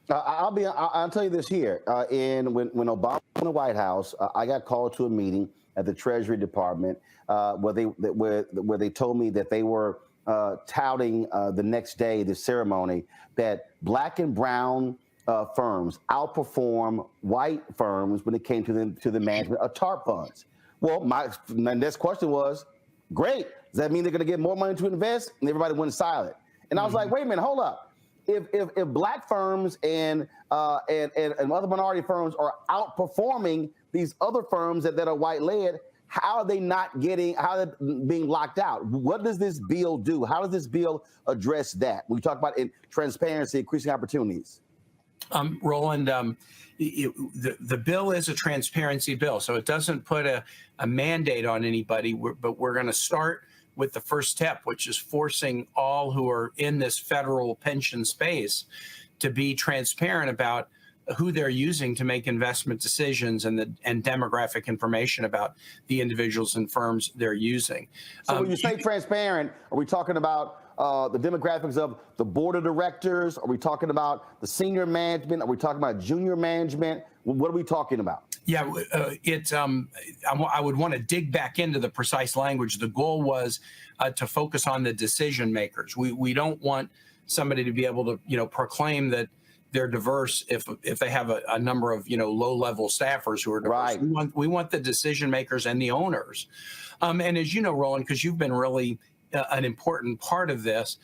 I'll tell you this here. When Obama was in the White House, I got called to a meeting at the Treasury Department where they told me that they were touting the next day, the ceremony, that black and brown firms outperform white firms when it came to the management of TARP funds. Well, my next question was, great. Does that mean they're going to get more money to invest? And everybody went silent. And I was like, wait a minute, hold up. If black firms and other minority firms are outperforming these other firms that are white led, how are they being locked out? What does this bill do? How does this bill address that? We talk about transparency, increasing opportunities. Roland, the bill is a transparency bill, so it doesn't put a mandate on anybody, but we're going to start with the first step, which is forcing all who are in this federal pension space to be transparent about who they're using to make investment decisions and demographic information about the individuals and firms they're using. So when you say transparent, are we talking about the demographics of the board of directors? Are we talking about the senior management? Are we talking about junior management? What are we talking about? Yeah, I would want to dig back into the precise language. The goal was to focus on the decision makers. We don't want somebody to be able to, proclaim that they're diverse if they have a number of, low-level staffers who are diverse. Right. We want the decision makers and the owners. And as you know, Roland, because you've been really an important part of this,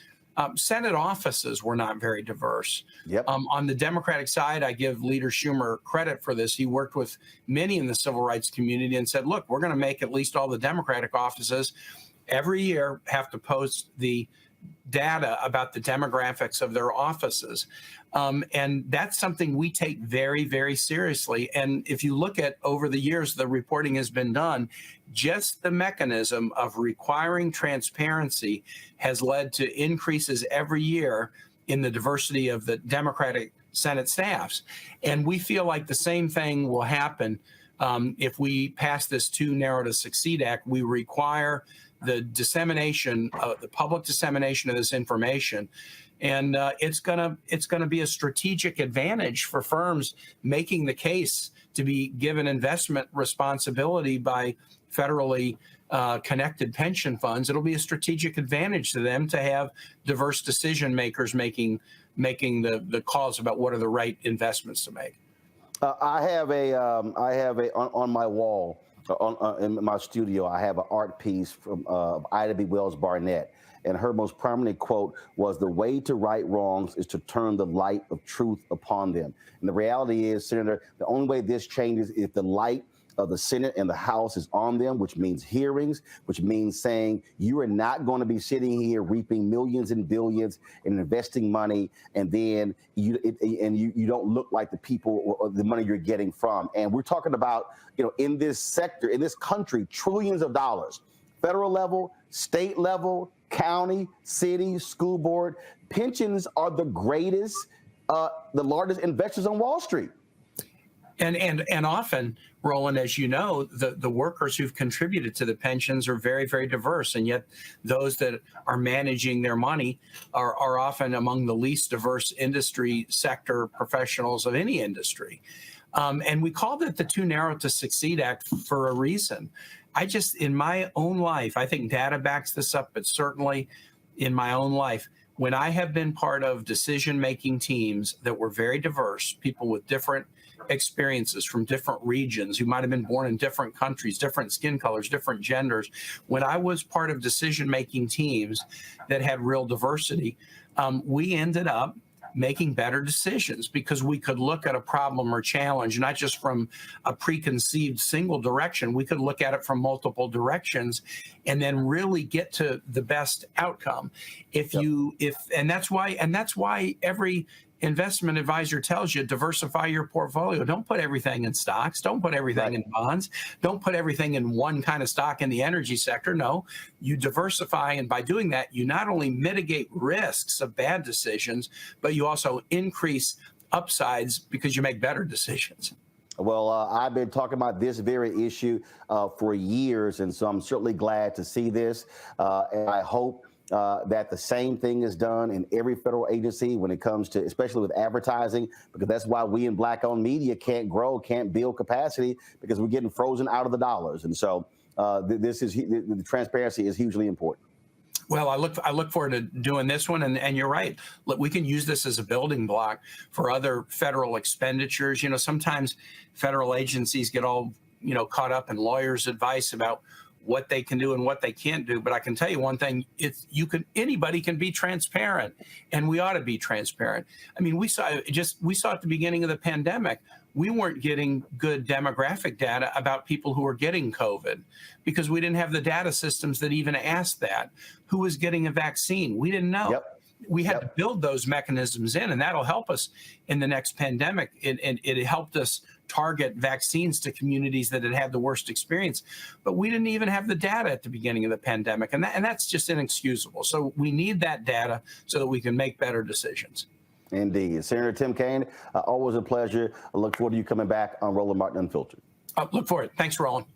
Senate offices were not very diverse. On the Democratic side, I give Leader Schumer credit for this. He worked with many in the civil rights community and said, look, we're going to make at least all the Democratic offices every year have to post the data about the demographics of their offices. And that's something we take very, very seriously. And if you look at over the years, the reporting has been done, just the mechanism of requiring transparency has led to increases every year in the diversity of the Democratic Senate staffs. And we feel like the same thing will happen if we pass this Too Narrow to Succeed Act. We require the dissemination, the public dissemination of this information. And it's gonna be a strategic advantage for firms making the case to be given investment responsibility by federally connected pension funds. It'll be a strategic advantage to them to have diverse decision makers making the calls about what are the right investments to make. I have a on my wall in my studio. I have an art piece from Ida B. Wells Barnett. And her most prominent quote was, "The way to right wrongs is to turn the light of truth upon them." And the reality is, Senator, the only way this changes is if the light of the Senate and the House is on them, which means hearings, which means saying you are not going to be sitting here reaping millions and billions and investing money, and then you don't look like the people or the money you're getting from. And we're talking about, in this sector, in this country, trillions of dollars, federal level, state level, county, city, school board. Pensions are the greatest, the largest investors on Wall Street. And often, Roland, as you know, the workers who've contributed to the pensions are very, very diverse. And yet those that are managing their money are often among the least diverse industry sector professionals of any industry. And we called it the Too Narrow to Succeed Act for a reason. In my own life, I think data backs this up, but certainly in my own life, when I have been part of decision-making teams that were very diverse, people with different experiences from different regions who might have been born in different countries, different skin colors, different genders, when I was part of decision-making teams that had real diversity, we ended up making better decisions because we could look at a problem or challenge, not just from a preconceived single direction. We could look at it from multiple directions and then really get to the best outcome. And that's why every investment advisor tells you diversify your portfolio. Don't put everything in stocks. Don't put everything in bonds. Don't put everything in one kind of stock in the energy sector. No, you diversify. And by doing that, you not only mitigate risks of bad decisions, but you also increase upsides because you make better decisions. Well, I've been talking about this very issue for years, and so I'm certainly glad to see this. And I hope that the same thing is done in every federal agency when it comes to, especially with advertising, because that's why we in Black-owned media can't grow, can't build capacity, because we're getting frozen out of the dollars. And so the transparency is hugely important. Well, I look forward to doing this one, and you're right. Look, we can use this as a building block for other federal expenditures. Sometimes federal agencies get all caught up in lawyers' advice about what they can do and what they can't do. But I can tell you one thing, anybody can be transparent, and we ought to be transparent. I mean, we saw at the beginning of the pandemic, we weren't getting good demographic data about people who were getting COVID because we didn't have the data systems that even asked that. Who was getting a vaccine? We didn't know. We had to build those mechanisms in, and that'll help us in the next pandemic. It helped us target vaccines to communities that had the worst experience, but we didn't even have the data at the beginning of the pandemic, and that's just inexcusable. So we need that data so that we can make better decisions. Indeed. Senator Tim Kaine, always a pleasure. I look forward to you coming back on Roland Martin Unfiltered. Look for it. Thanks, Roland.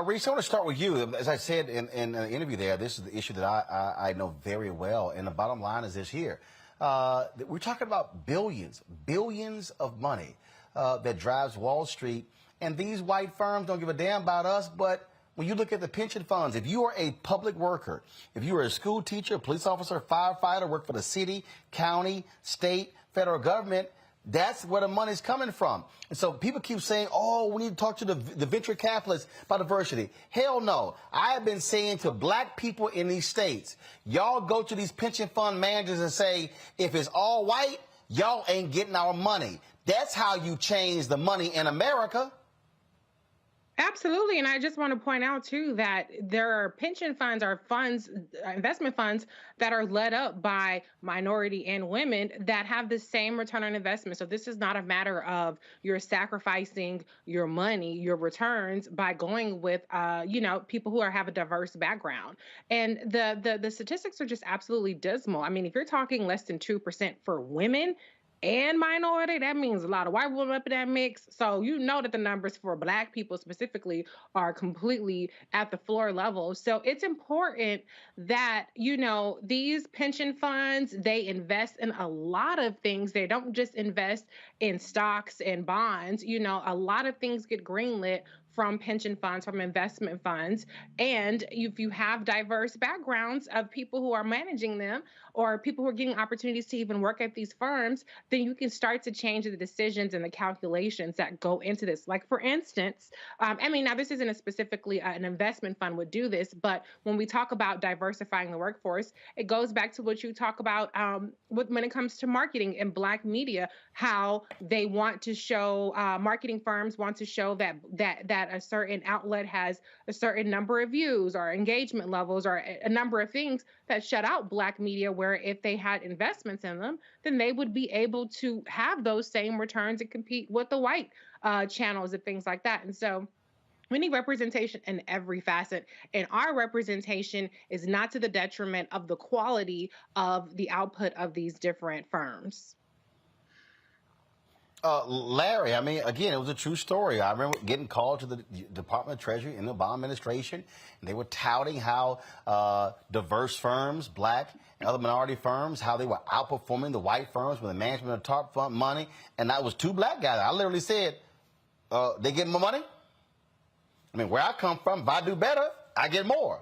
Reese, I want to start with you. As I said in the interview there, this is the issue that I know very well, and the bottom line is this here. We're talking about billions of money that drives Wall Street, and these white firms don't give a damn about us. But when you look at the pension funds, if you are a public worker, if you are a school teacher, police officer, firefighter, work for the city, county, state, federal government, That's where the money's coming from. And so people keep saying, oh, we need to talk to the venture capitalists about diversity. Hell no. I have been saying to black people in these states, y'all go to these pension fund managers and say, if it's all white, y'all ain't getting our money. That's how you change the money in America. Absolutely. And I just want to point out, too, that there are pension funds or funds, investment funds that are led up by minority and women that have the same return on investment. So this is not a matter of you're sacrificing your money, your returns by going with, people who have a diverse background. And the statistics are just absolutely dismal. I mean, if you're talking less than 2% for women and minority, that means a lot of white women up in that mix. So you know that the numbers for black people specifically are completely at the floor level. So it's important that, these pension funds, they invest in a lot of things. They don't just invest in stocks and bonds. A lot of things get greenlit from pension funds, from investment funds. And if you have diverse backgrounds of people who are managing them or people who are getting opportunities to even work at these firms, then you can start to change the decisions and the calculations that go into this. Like, for instance, now this isn't specifically an investment fund would do this, but when we talk about diversifying the workforce, it goes back to what you talk about when it comes to marketing and black media, how they want to show, marketing firms want to show that a certain outlet has a certain number of views or engagement levels or a number of things that shut out black media, where if they had investments in them, then they would be able to have those same returns and compete with the white channels and things like that. And so we need representation in every facet, and our representation is not to the detriment of the quality of the output of these different firms. Larry, again, it was a true story. I remember getting called to the Department of Treasury in the Obama administration, and they were touting how diverse firms, black and other minority firms, how they were outperforming the white firms with the management of top fund money. And that was two black guys. I literally said, they get more money? Where I come from, if I do better, I get more.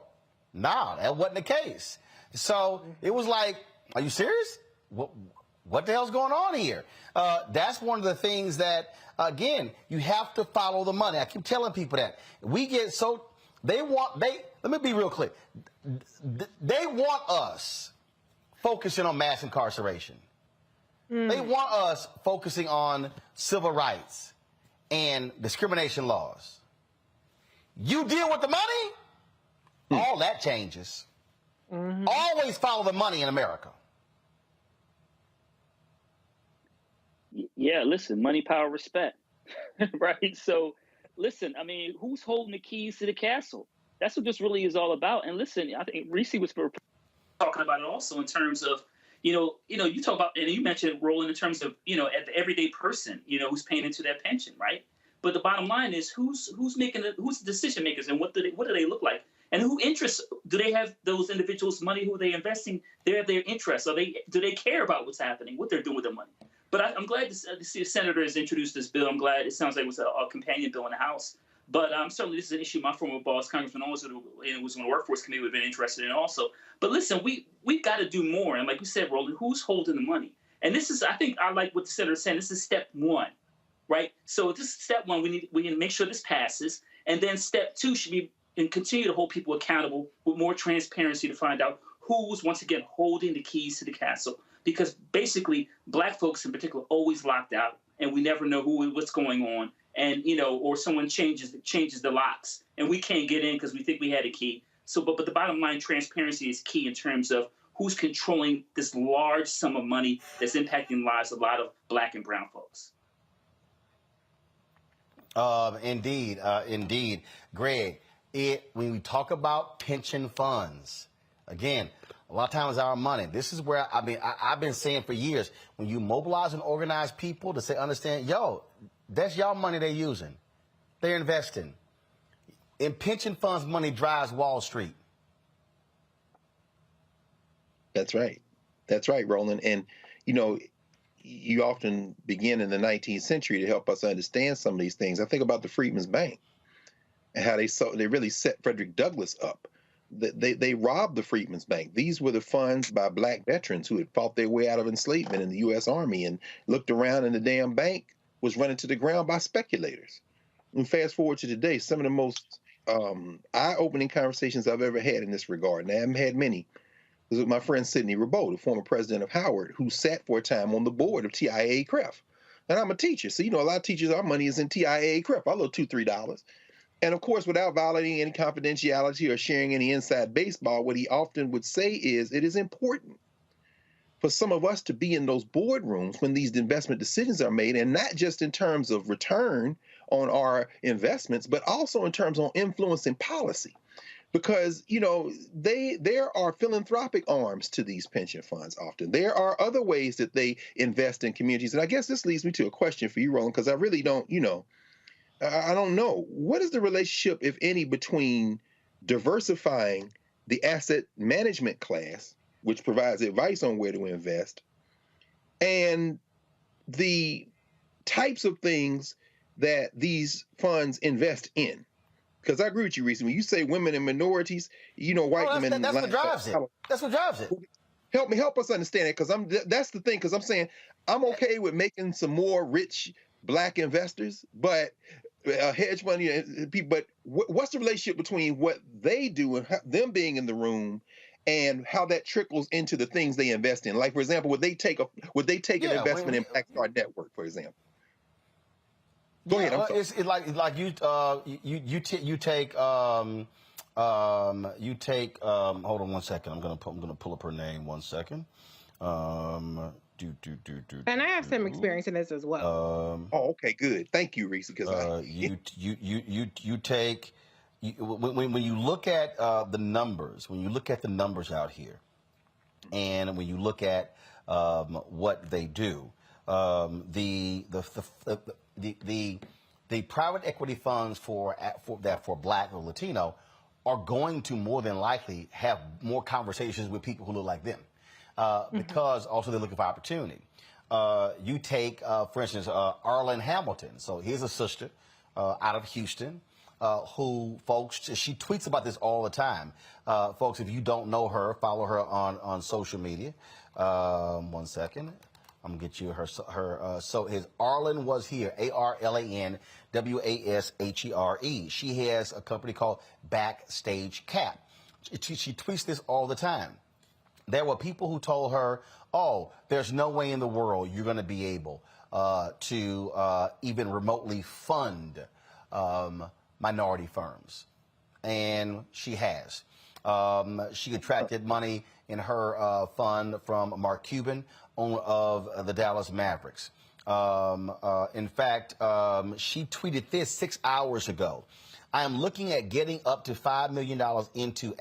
Nah, that wasn't the case. So it was like, are you serious? What the hell's going on here? That's one of the things that, again, you have to follow the money. I keep telling people that. We get so, let me be real clear. They want us focusing on mass incarceration. They want us focusing on civil rights and discrimination laws. You deal with the money, all that changes. Always follow the money in America. Yeah, listen, money, power, respect, right? So, listen, who's holding the keys to the castle? That's what this really is all about. And listen, I think Reese was talking about it also in terms of, you talk about, and you mentioned, Roland, in terms of, at the everyday person, who's paying into that pension, right? But the bottom line is who's the decision makers, and what do they look like? And who interests do they have those individuals' money? Who are they investing? Their interests. Do they care about what's happening, what they're doing with their money? But I'm glad to see a senator has introduced this bill. I'm glad it sounds like it was a companion bill in the House. But certainly this is an issue my former boss, Congressman Owens, who was on the Workforce Committee, would have been interested in also. But listen, we've got to do more. And like you said, Roland, who's holding the money? And this is, I think, I like what the senator is saying. This is step one, right? So this is step one. We need to make sure this passes. And then step two should be and continue to hold people accountable with more transparency to find out who's, once again, holding the keys to the castle. Because basically, black folks in particular are always locked out, and we never know what's going on, and or someone changes the locks, and we can't get in because we think we had a key. So, but the bottom line, transparency is key in terms of who's controlling this large sum of money that's impacting the lives of a lot of black and brown folks. Indeed, Greg. When we talk about pension funds, again, a lot of times our money. This is where I've been saying for years, when you mobilize and organize people to say, understand, that's y'all money they're using. They're investing. In pension funds, money drives Wall Street. That's right. That's right, Roland. And, you often begin in the 19th century to help us understand some of these things. I think about the Freedmen's Bank and how they really set Frederick Douglass up they robbed the Freedmen's Bank. These were the funds by Black veterans who had fought their way out of enslavement in the U.S. Army and looked around, and the damn bank was running to the ground by speculators. And fast forward to today, some of the most eye-opening conversations I've ever had in this regard, and I haven't had many, was with my friend Sidney Rabeau, the former president of Howard, who sat for a time on the board of TIAA-CREF. And I'm a teacher, so a lot of teachers, our money is in TIAA-CREF, our little $2, $3. And of course, without violating any confidentiality or sharing any inside baseball, what he often would say is, it is important for some of us to be in those boardrooms when these investment decisions are made, and not just in terms of return on our investments, but also in terms of influencing policy. Because, there are philanthropic arms to these pension funds often. There are other ways that they invest in communities. And I guess this leads me to a question for you, Roland, because I really don't, I don't know. What is the relationship, if any, between diversifying the asset management class, which provides advice on where to invest, and the types of things that these funds invest in? Because I agree with you, Reese. When you say women and minorities, white women. That's what drives it. That's what drives it. Help us understand it, because that's the thing. Because I'm saying I'm okay with making some more rich Black investors, but hedge money people. But what's the relationship between what they do and them being in the room, and how that trickles into the things they invest in? Like, for example, would they take an investment in Black Star Network, for example? Go ahead. I'm sorry. It's like you take hold on one second. I'm gonna pull up her name 1 second. And I have some experience in this as well. Okay, good. Thank you, Reese. Because you take when you look at the numbers, out here, and when you look at what they do, the private equity funds for Black or Latino are going to more than likely have more conversations with people who look like them, because also they're looking for opportunity. You take, for instance, Arlen Hamilton. So here's a sister out of Houston who, folks, she tweets about this all the time. Folks, if you don't know her, follow her on social media. 1 second. I'm gonna get you her. So his Arlen was here. ARLANWASHERE. She has a company called Backstage Cap. She tweets this all the time. There were people who told her, "Oh, there's no way in the world you're going to be able to even remotely fund minority firms," and she has. She attracted money in her fund from Mark Cuban, owner of the Dallas Mavericks. In fact, she tweeted this 6 hours ago. "I am looking at getting up to $5 million into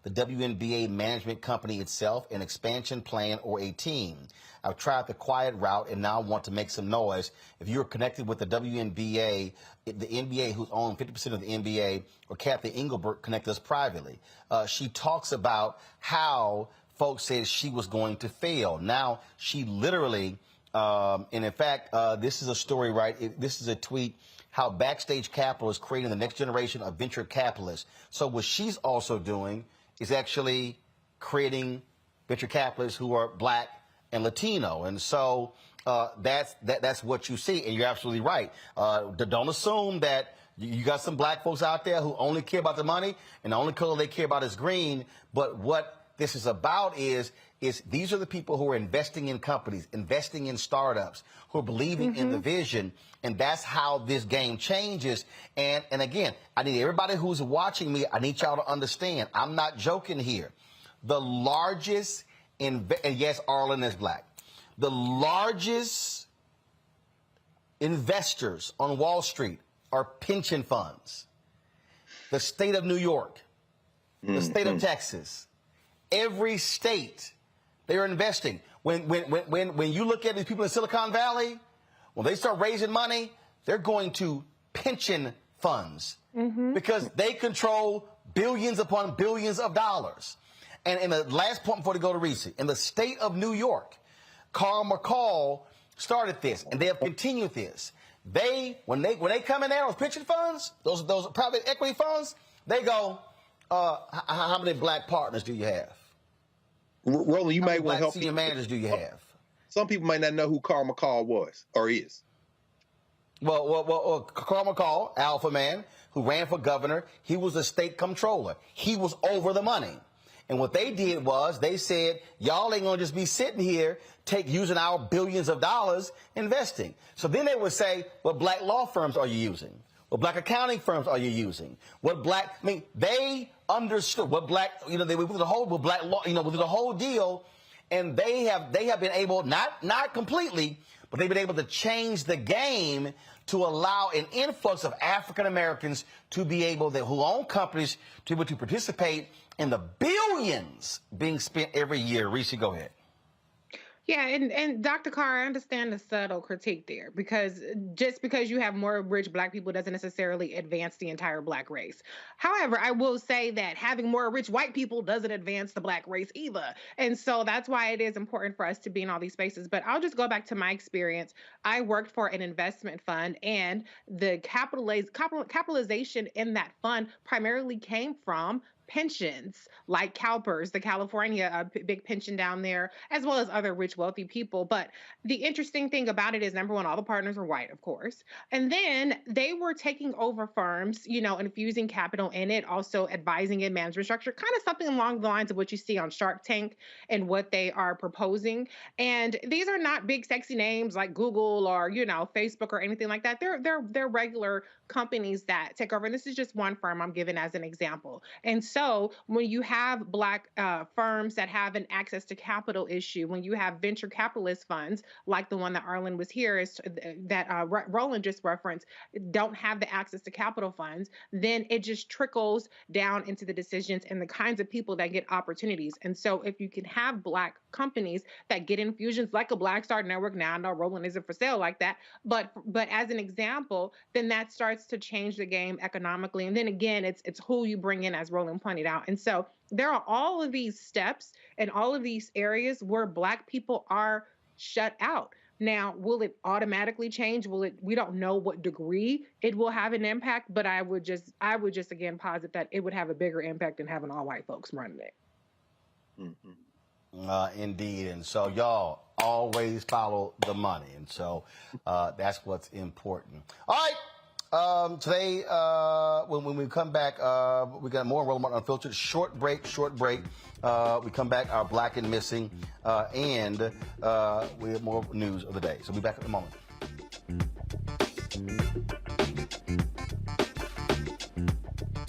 the WNBA management company itself, an expansion plan, or a team. I've tried the quiet route and now want to make some noise. If you're connected with the WNBA, the NBA, who's owned 50% of the NBA, or Kathy Engelbert, connect us privately." She talks about how folks said she was going to fail. Now, she literally, and in fact, this is a story, right? This is a tweet, how Backstage Capital is creating the next generation of venture capitalists. So what she's also doing is actually creating venture capitalists who are Black and Latino. And so that's what you see. And you're absolutely right. Don't assume that you got some Black folks out there who only care about the money, and the only color they care about is green. But what this is about is these are the people who are investing in companies, investing in startups, who are believing in the vision. And that's how this game changes. And again, I need everybody who's watching me, I need y'all to understand, I'm not joking here. The largest, and yes, Arlen is Black, the largest investors on Wall Street are pension funds. The state of New York, the state of Texas, every state, they are investing. When you look at these people in Silicon Valley, when they start raising money, they're going to pension funds because they control billions upon billions of dollars. And in the last point before they go to Reese, in the state of New York, Carl McCall started this, and they have continued this. When they come in there with pension funds, those private equity funds, they go, how many black partners do you have? Roland, you might want to help. Senior managers do you have? Some people might not know who Carl McCall was or is. Well, Carl McCall, alpha man, who ran for governor, he was a state comptroller. He was over the money. And what they did was they said, y'all ain't going to just be sitting here using our billions of dollars investing. So then they would say, what black law firms are you using? What black accounting firms are you using? They understood what black, they went through the whole, with black law, with the whole deal. And they have been able, not completely, but they've been able to change the game to allow an influx of African Americans to be able, who own companies, to be able to participate in the billions being spent every year. Reese, go ahead. Yeah, and Dr. Carr, I understand the subtle critique there, because just because you have more rich black people doesn't necessarily advance the entire black race. However, I will say that having more rich white people doesn't advance the black race either. And so that's why it is important for us to be in all these spaces. But I'll just go back to my experience. I worked for an investment fund, and the capitalization in that fund primarily came from pensions like CalPERS, the California big pension down there, as well as other rich, wealthy people. But the interesting thing about it is, number one, all the partners are white, of course. And then they were taking over firms, infusing capital in it, also advising in management structure, kind of something along the lines of what you see on Shark Tank and what they are proposing. And these are not big, sexy names like Google or, Facebook or anything like that. They're regular companies that take over. And this is just one firm I'm giving as an example. And so when you have black firms that have an access to capital issue, when you have venture capitalist funds like the one that Arlen was here, Roland just referenced, don't have the access to capital funds, then it just trickles down into the decisions and the kinds of people that get opportunities. And so if you can have black companies that get infusions like a Black Star Network, now I know Roland isn't for sale like that, but as an example, then that starts to change the game economically. And then again, it's who you bring in, as Roland pointed out. And so there are all of these steps and all of these areas where black people are shut out. Now, will it automatically change? We don't know what degree it will have an impact, but I would just again posit that it would have a bigger impact than having all white folks running it. Mm-hmm. Indeed. And so y'all always follow the money. And so that's what's important. All right. Today, when we come back, we got more Roland Martin Unfiltered. Short break. We come back, our Black and Missing, and we have more news of the day. So we'll be back in a moment.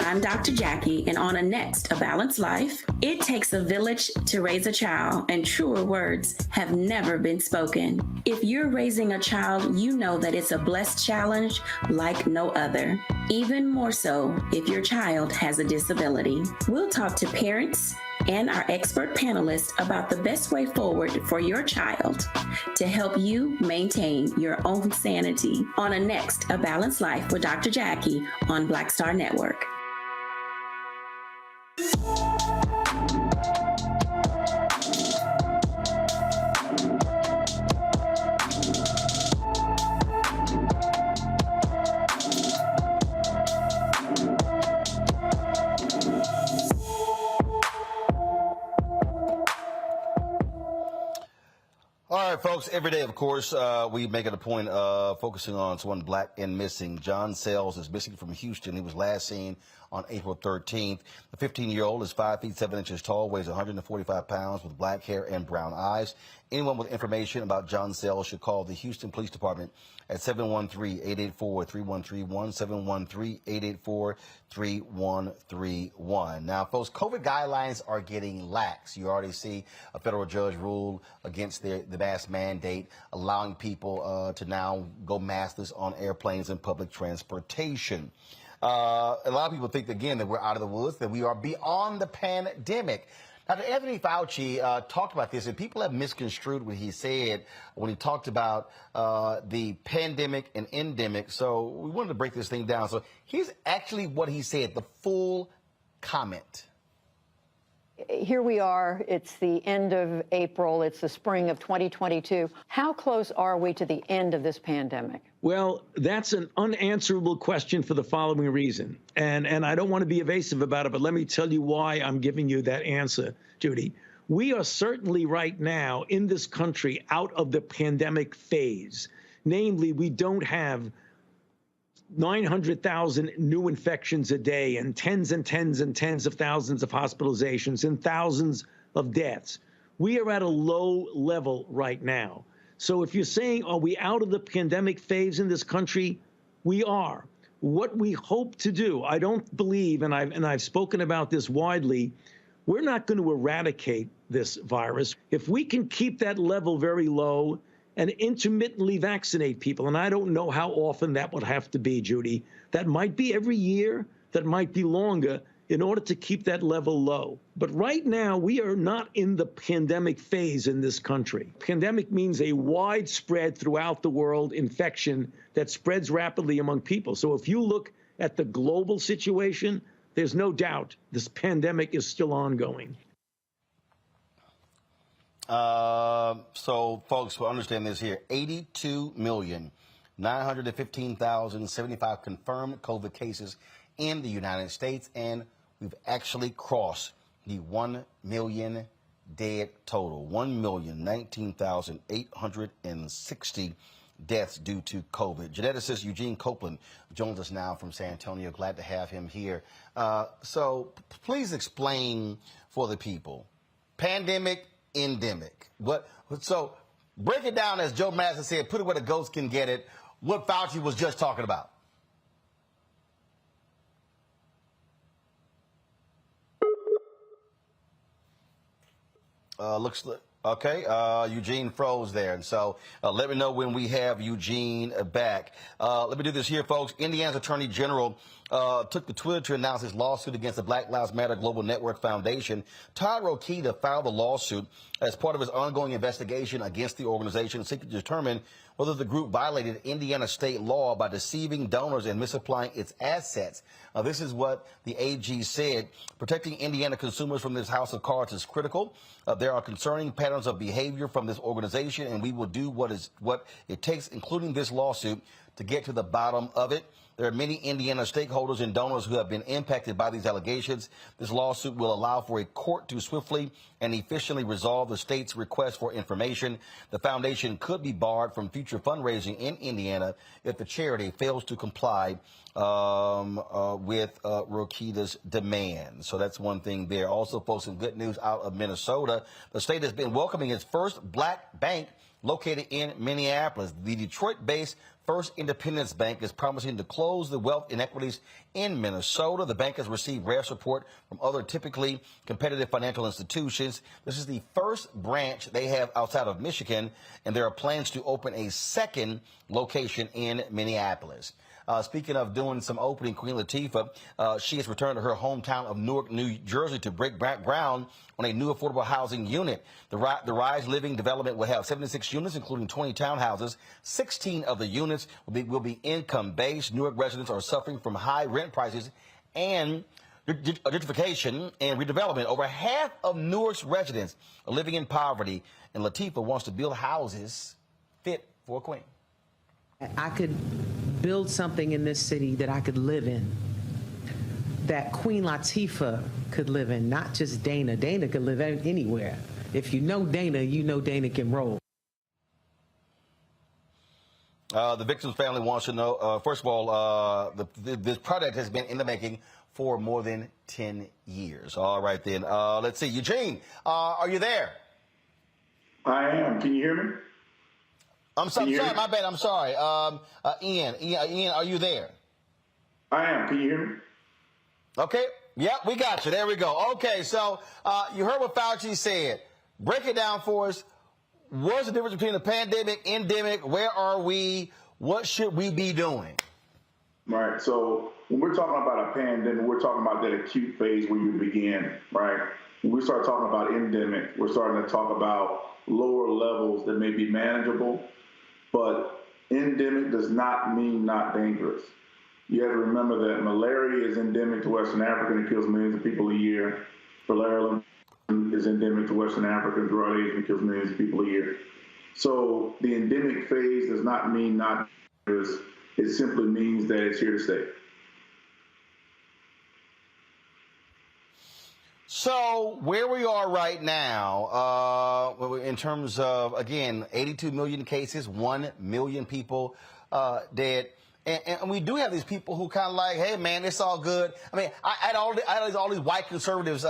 I'm Dr. Jackie, and on Next, A Balanced Life, it takes a village to raise a child, and truer words have never been spoken. If you're raising a child, you know that it's a blessed challenge like no other. Even more so if your child has a disability. We'll talk to parents and our expert panelists about the best way forward for your child to help you maintain your own sanity on Next, A Balanced Life with Dr. Jackie on Black Star Network. All right, folks, every day, of course, we make it a point of focusing on someone black and missing. John Sells is missing from Houston. He was last seen on April 13th. The 15-year-old is 5 feet 7 inches tall, weighs 145 pounds, with black hair and brown eyes. Anyone with information about John Sells should call the Houston Police Department at 713-884-3131, 713-884-3131. Now, folks, COVID guidelines are getting lax. You already see a federal judge rule against the mask mandate, allowing people to now go maskless on airplanes and public transportation. A lot of people think, again, that we're out of the woods, that we are beyond the pandemic. Dr. Anthony Fauci talked about this, and people have misconstrued what he said when he talked about the pandemic and endemic. So we wanted to break this thing down. So here's actually what he said, the full comment. here we are. It's the end of April. It's the spring of 2022. How close are we to the end of this pandemic? Well, that's an unanswerable question for the following reason. And I don't want to be evasive about it, but let me tell you why I'm giving you that answer, Judy. We are certainly right now in this country out of the pandemic phase. Namely, we don't have 900,000 new infections a day and tens and tens and tens of thousands of hospitalizations and thousands of deaths. We are at a low level right now. So if you're saying, are we out of the pandemic phase in this country? We are. What we hope to do, I don't believe, and I've spoken about this widely, we're not going to eradicate this virus. If we can keep that level very low and intermittently vaccinate people, and I don't know how often that would have to be, Judy. That might be every year, that might be longer, in order to keep that level low. But right now, we are not in the pandemic phase in this country. Pandemic means a widespread throughout the world infection that spreads rapidly among people. So if you look at the global situation, there's no doubt this pandemic is still ongoing. So, folks, we'll understand this here. 82,915,075 confirmed COVID cases in the United States, and we've actually crossed the 1 million dead total. 1,019,860 deaths due to COVID. Geneticist Eugene Copeland joins us now from San Antonio. Glad to have him here. So please explain for the people. Pandemic, endemic. So break it down, as Joe Madison said, put it where the ghosts can get it, what Fauci was just talking about. Looks like, okay, Eugene froze there. And so let me know when we have Eugene back. Let me do this here, folks. Indiana's Attorney General took to Twitter to announce his lawsuit against the Black Lives Matter Global Network Foundation. Todd Rokita filed the lawsuit as part of his ongoing investigation against the organization, seeking to determine whether the group violated Indiana state law by deceiving donors and misapplying its assets. This is what the AG said. Protecting Indiana consumers from this house of cards is critical. There are concerning patterns of behavior from this organization, and we will do what it takes, including this lawsuit, to get to the bottom of it. There are many Indiana stakeholders and donors who have been impacted by these allegations. This lawsuit will allow for a court to swiftly and efficiently resolve the state's request for information. The foundation could be barred from future fundraising in Indiana if the charity fails to comply with Rokita's demand. So that's one thing there. Also, folks, some good news out of Minnesota. The state has been welcoming its first black bank located in Minneapolis. The Detroit-based First Independence Bank is promising to close the wealth inequities in Minnesota. The bank has received rare support from other typically competitive financial institutions. This is the first branch they have outside of Michigan, and there are plans to open a second location in Minneapolis. Speaking of doing some opening, Queen Latifah, she has returned to her hometown of Newark, New Jersey to break ground on a new affordable housing unit. The Rise Living development will have 76 units, including 20 townhouses. 16 of the units will be income-based. Newark residents are suffering from high rent prices and gentrification and redevelopment. Over half of Newark's residents are living in poverty, and Latifah wants to build houses fit for a queen. I could build something in this city that I could live in, that Queen Latifah could live in, not just Dana. Dana could live anywhere. If you know Dana, you know Dana can roll. The victim's family wants to know, first of all, this project has been in the making for more than 10 years. All right, then. Let's see. Eugene, are you there? I am. Can you hear me? I'm sorry, my bad. I'm sorry. Ian, are you there? I am. Can you hear me? Okay. Yep, we got you. There we go. Okay, so you heard what Fauci said. Break it down for us. What's the difference between a pandemic, endemic? Where are we? What should we be doing? Right. So when we're talking about a pandemic, we're talking about that acute phase where you begin, right? When we start talking about endemic, we're starting to talk about lower levels that may be manageable. But endemic does not mean not dangerous. You have to remember that malaria is endemic to Western Africa and it kills millions of people a year. is endemic to Western Africa and throughout Asia and kills millions of people a year. So the endemic phase does not mean not dangerous. It simply means that it's here to stay. So where we are right now, in terms of, again, 82 million cases, 1 million people dead. And we do have these people who kind of like, hey, man, it's all good. I mean, I had all these white conservatives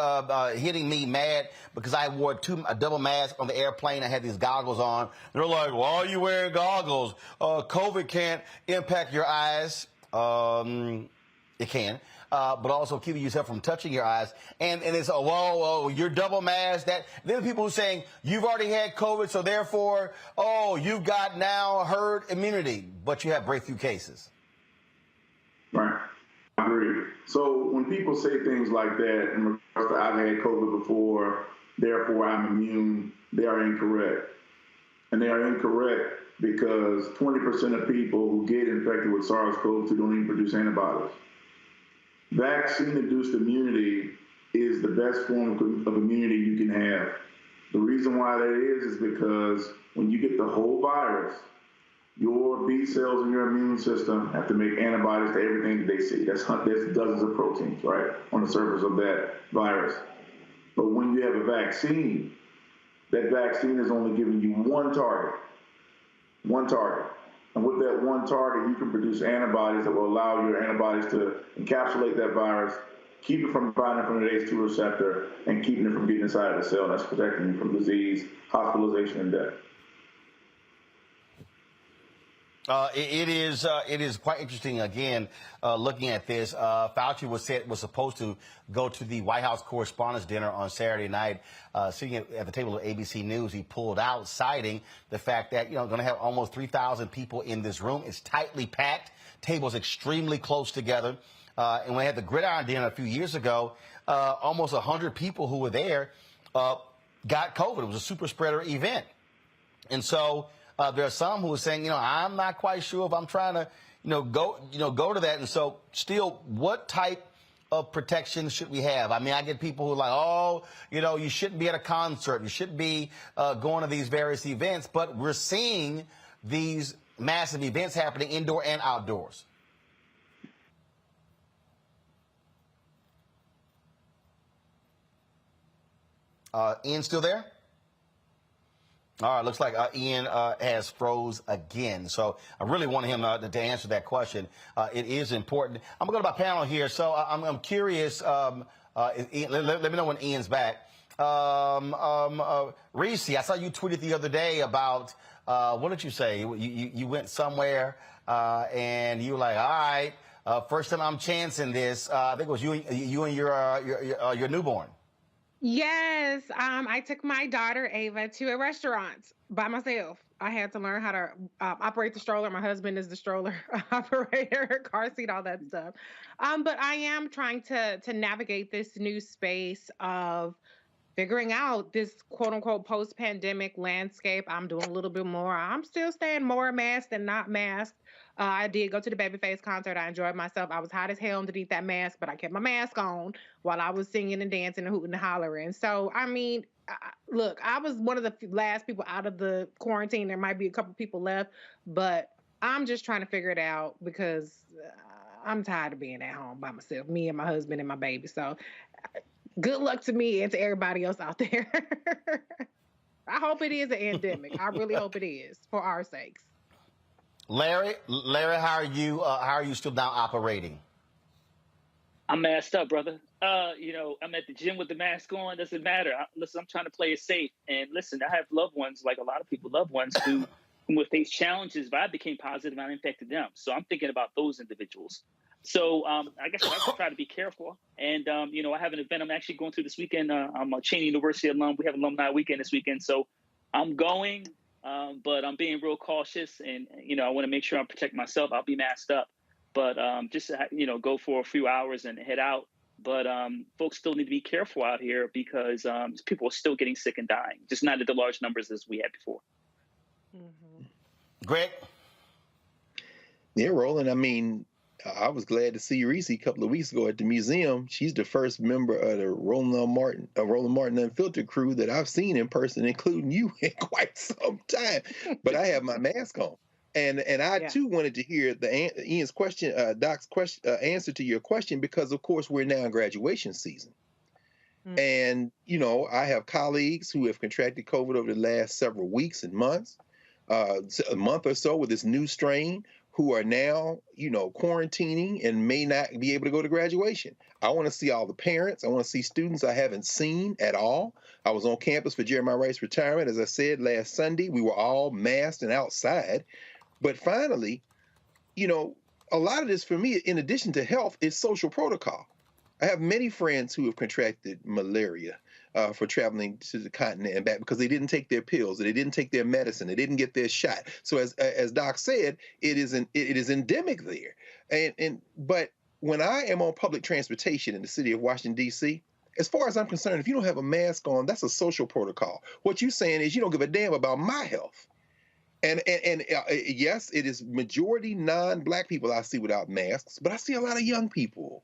hitting me mad because I wore a double mask on the airplane. I had these goggles on. They're like, why are you wearing goggles? COVID can't impact your eyes. It can. But also keeping yourself from touching your eyes. And it's, whoa, you're double masked. Then people who are saying, you've already had COVID, so therefore, you've got now herd immunity, but you have breakthrough cases. Right. I agree. So when people say things like that, in regards to I've had COVID before, therefore I'm immune, they are incorrect. And they are incorrect because 20% of people who get infected with SARS-CoV-2 don't even produce antibodies. Vaccine-induced immunity is the best form of immunity you can have. The reason why that is because when you get the whole virus, your B cells in your immune system have to make antibodies to everything that they see. That's dozens of proteins, right, on the surface of that virus. But when you have a vaccine, that vaccine is only giving you one target. And with that one target, you can produce antibodies that will allow your antibodies to encapsulate that virus, keep it from binding from the ACE2 receptor, and keeping it from getting inside of the cell. And that's protecting you from disease, hospitalization, and death. It is quite interesting, again, looking at this. Fauci was supposed to go to the White House Correspondents' Dinner on Saturday night. Sitting at the table of ABC News, he pulled out, citing the fact that, going to have almost 3,000 people in this room. It's tightly packed. Tables extremely close together. And when we had the Gridiron Dinner a few years ago, almost 100 people who were there got COVID. It was a super spreader event. And so there are some who are saying, I'm not quite sure if I'm trying to, go to that. And so still, what type of protection should we have? I mean, I get people who are like, you shouldn't be at a concert. You shouldn't be going to these various events. But we're seeing these massive events happening indoor and outdoors. Ian still there? All right, looks like Ian has froze again. So I really want him to answer that question. It is important. I'm going to go to my panel here. So I'm curious. Ian, let me know when Ian's back. Reese, I saw you tweeted the other day about, what did you say? You went somewhere and you were like, all right, first time I'm chancing this. I think it was you and your newborn. Yes, I took my daughter Ava to a restaurant by myself. I had to learn how to operate the stroller. My husband is the stroller operator, car seat, all that stuff. But I am trying to navigate this new space of figuring out this quote unquote post-pandemic landscape. I'm doing a little bit more. I'm still staying more masked than not masked. I did go to the Babyface concert. I enjoyed myself. I was hot as hell underneath that mask, but I kept my mask on while I was singing and dancing and hooting and hollering. So, I mean, look, I was one of the last people out of the quarantine. There might be a couple people left, but I'm just trying to figure it out because I'm tired of being at home by myself, me and my husband and my baby. So good luck to me and to everybody else out there. I hope it is an endemic. I really hope it is, for our sakes. Larry, how are you still now operating? I'm masked up, brother. I'm at the gym with the mask on. Doesn't matter. I'm trying to play it safe. And listen, I have loved ones, like a lot of people, loved ones who would face challenges. But I became positive and I infected them. So I'm thinking about those individuals. So I guess I have to try to be careful. And, I have an event I'm actually going to this weekend. I'm a Cheney University alum. We have alumni weekend this weekend. So I'm going, but I'm being real cautious. And, I want to make sure I protect myself. I'll be masked up. But just, go for a few hours and head out. But folks still need to be careful out here because people are still getting sick and dying, just not at the large numbers as we had before. Mm-hmm. Greg? Yeah, Roland, I mean, I was glad to see Reese a couple of weeks ago at the museum. She's the first member of the Roland Martin Unfiltered crew that I've seen in person, including you, in quite some time. But I have my mask on. And I too wanted to hear Ian's question, Doc's question, answer to your question, because of course we're now in graduation season. And, you know, I have colleagues who have contracted COVID over the last several weeks and months, a month or so with this new strain, who are now, you know, quarantining and may not be able to go to graduation. I want to see all the parents. I want to see students I haven't seen at all. I was on campus for Jeremiah Wright's retirement. As I said, last Sunday, we were all masked and outside. But finally, you know, a lot of this for me, in addition to health, is social protocol. I have many friends who have contracted malaria for traveling to the continent and back because they didn't take their pills, or they didn't take their medicine, they didn't get their shot. So as Doc said, it is endemic there. But when I am on public transportation in the city of Washington, D.C., as far as I'm concerned, if you don't have a mask on, that's a social protocol. What you're saying is you don't give a damn about my health. And yes, it is majority non-Black people I see without masks, but I see a lot of young people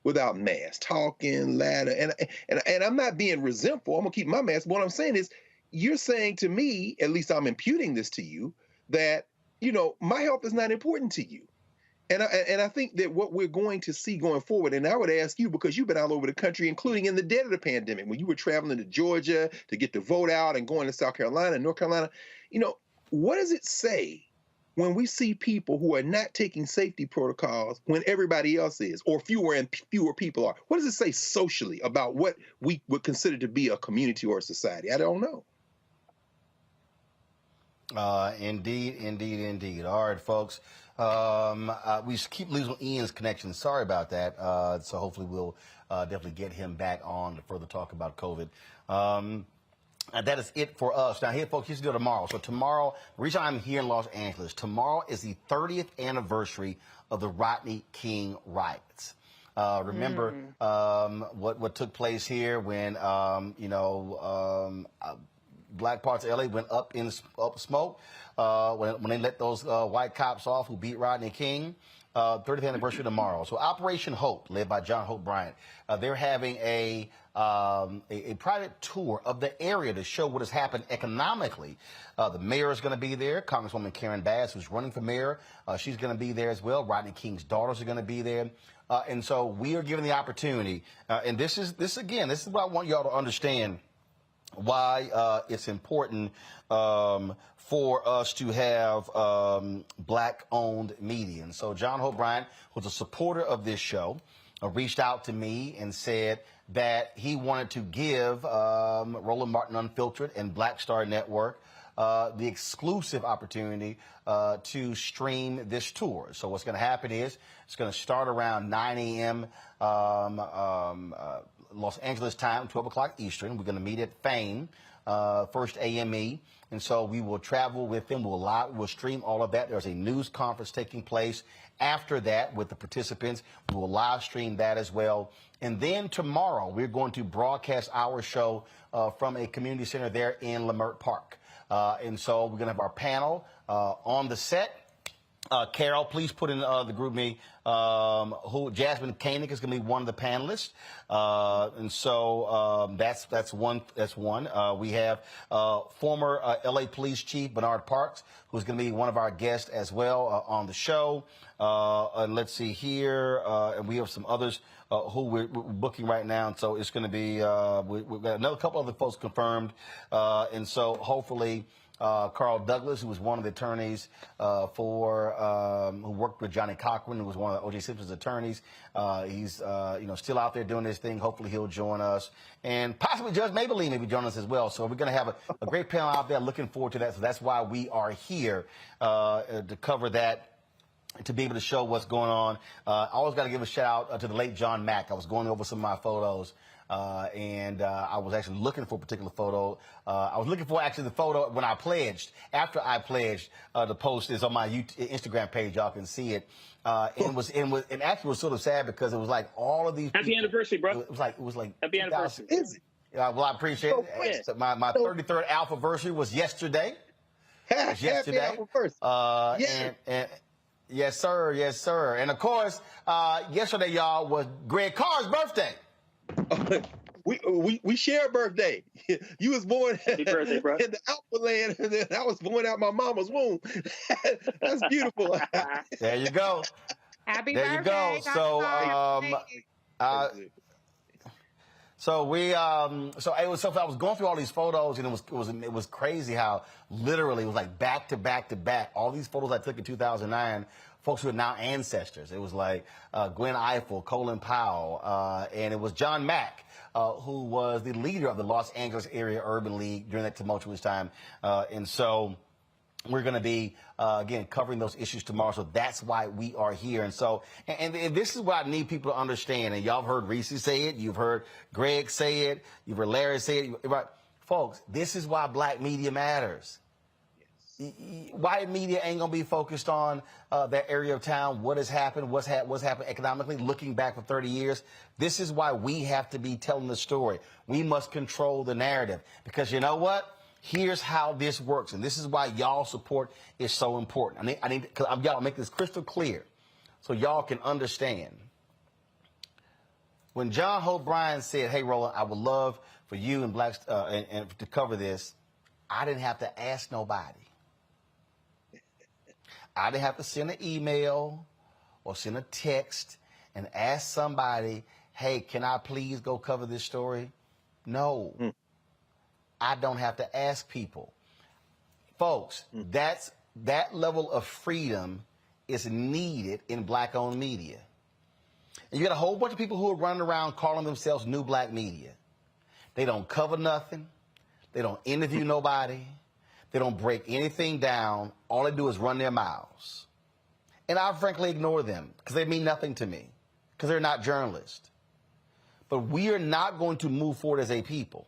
without masks, talking louder. And I'm not being resentful. I'm gonna keep my mask. But what I'm saying is, you're saying to me, at least I'm imputing this to you, that, you know, my health is not important to you. And I think that what we're going to see going forward, and I would ask you, because you've been all over the country, including in the dead of the pandemic, when you were traveling to Georgia to get the vote out and going to South Carolina and North Carolina, you know, what does it say when we see people who are not taking safety protocols when everybody else is, or fewer and fewer people are? What does it say socially about what we would consider to be a community or a society? I don't know. Indeed. All right, folks. We keep losing Ian's connection. Sorry about that. So hopefully we'll definitely get him back on to further talk about COVID. That is it for us. Now, here, folks, here's the deal tomorrow. So tomorrow, the reason I'm here in Los Angeles, tomorrow is the 30th anniversary of the Rodney King riots. Remember what took place here when, black parts of L.A. went up smoke when they let those white cops off who beat Rodney King. 30th anniversary tomorrow. So Operation Hope, led by John Hope Bryant, they're having a private tour of the area to show what has happened economically. The mayor is going to be there. Congresswoman Karen Bass, who's running for mayor, she's going to be there as well. Rodney King's daughters are going to be there. And so we are given the opportunity. And this is what I want y'all to understand, why it's important for us to have Black-owned media. And so John Hope Bryant, who's a supporter of this show, reached out to me and said that he wanted to give Roland Martin Unfiltered and Black Star Network the exclusive opportunity to stream this tour. So what's going to happen is it's going to start around 9 a.m. Los Angeles time, 12 o'clock Eastern. We're going to meet at Fame, first AME. And so we will travel with them. We'll stream all of that. There's a news conference taking place after that with the participants. We will live stream that as well. And then tomorrow, we're going to broadcast our show from a community center there in Leimert Park. And so we're going to have our panel on the set. Carol, please put in the group me who Jasmine Koenig is going to be one of the panelists, and so that's one. We have former LA Police Chief Bernard Parks, who's going to be one of our guests as well on the show. And let's see here, and we have some others who we're booking right now, and so it's going to be we've got another couple other folks confirmed, and so hopefully. Carl Douglas, who was one of the attorneys who worked with Johnny Cochran, who was one of O.J. Simpson's attorneys. He's still out there doing his thing. Hopefully he'll join us. And possibly Judge Maybelline may be joining us as well. So we're going to have a great panel out there. Looking forward to that. So that's why we are here to cover that, to be able to show what's going on. I always got to give a shout out to the late John Mack. I was going over some of my photos. And I was actually looking for a particular photo. I was looking for actually the photo when I pledged. After I pledged, the post is on my Instagram page. Y'all can see it. And actually was sort of sad because it was like all of these. Happy anniversary, bro. It was like happy anniversary. Well, I appreciate it. My 33rd alphaversary was yesterday. Happy alphaversary. Yes, sir. Yes, sir. And of course, yesterday, y'all, was Greg Carr's birthday. We share a birthday. You was born Happy birthday, bro. in the Alpha land, and then I was born out my mama's womb. That's beautiful. There you go. Happy there birthday. you go. So it was so I was going through all these photos, and it was crazy how literally it was like back to back to back. All these photos I took in 2009, folks who are now ancestors. It was like Gwen Ifill, Colin Powell, and it was John Mack, who was the leader of the Los Angeles Area Urban League during that tumultuous time. And so we're going to be, again, covering those issues tomorrow. So that's why we are here. And so, and this is what I need people to understand. And y'all have heard Reese say it. You've heard Greg say it. You've heard Larry say it. Right. Folks, this is why black media matters. White media ain't going to be focused on that area of town, what has happened, what's happened economically, looking back for 30 years. This is why we have to be telling the story. We must control the narrative. Because you know what? Here's how this works, and this is why y'all support is so important. I need y'all make this crystal clear so y'all can understand. When John Hope Bryan said, "Hey, Roland, I would love for you and blacks and to cover this," I didn't have to ask nobody. I didn't have to send an email or send a text and ask somebody, "Hey, can I please go cover this story?" No. I don't have to ask people. Folks, that level of freedom is needed in black-owned media. And you got a whole bunch of people who are running around calling themselves new black media. They don't cover nothing. They don't interview nobody. They don't break anything down. All they do is run their mouths. And I frankly ignore them because they mean nothing to me, because they're not journalists. But we are not going to move forward as a people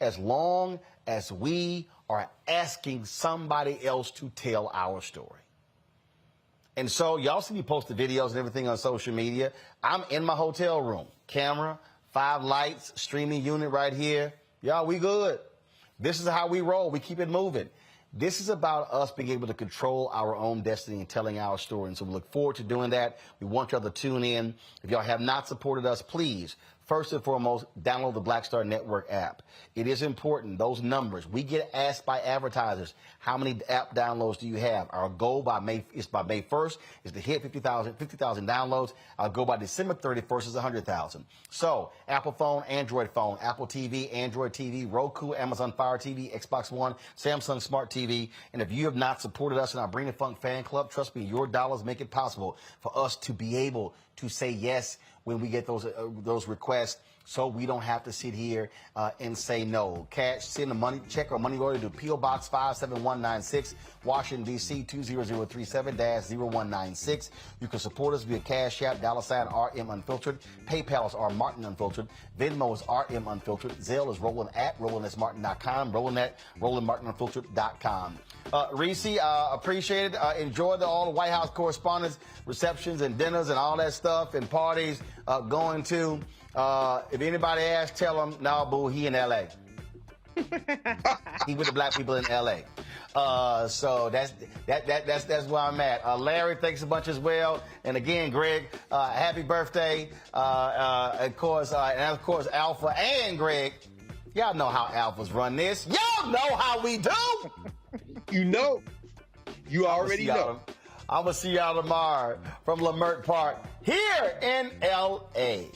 as long as we are asking somebody else to tell our story. And so y'all see me post the videos and everything on social media. I'm in my hotel room. Camera, 5 lights, streaming unit right here. Y'all, we good. This is how we roll. We keep it moving. This is about us being able to control our own destiny and telling our story. And so we look forward to doing that. We want y'all to tune in. If y'all have not supported us, please, first and foremost, download the Black Star Network app. It is important, those numbers. We get asked by advertisers, how many app downloads do you have? Our goal by May 1st is to hit 50,000 downloads. Our goal by December 31st is 100,000. So Apple phone, Android phone, Apple TV, Android TV, Roku, Amazon Fire TV, Xbox One, Samsung Smart TV. And if you have not supported us in our Bring the Funk fan club, trust me, your dollars make it possible for us to be able to say yes when we get those requests, so we don't have to sit here and say no. Cash, send a money check or money order to P.O. Box 57196, Washington, D.C. 20037-0196. You can support us via Cash App, $RM Unfiltered. PayPal is R Martin Unfiltered. Venmo is RM Unfiltered. Zelle is Roland at RolandSMartin.com. Roland at RolandMartinUnfiltered.com. Reese, appreciate it. Enjoy all the White House correspondence receptions and dinners and all that stuff and parties going to. If anybody asks, tell them, no, boo, he in L.A. He with the black people in L.A. So that's where I'm at. Larry, thanks a bunch as well. And again, Greg, happy birthday. Of course, Alpha and Greg. Y'all know how Alphas run this. Y'all know how we do. You know. You already know. I'm going to see y'all tomorrow from Lamert Park here in L.A.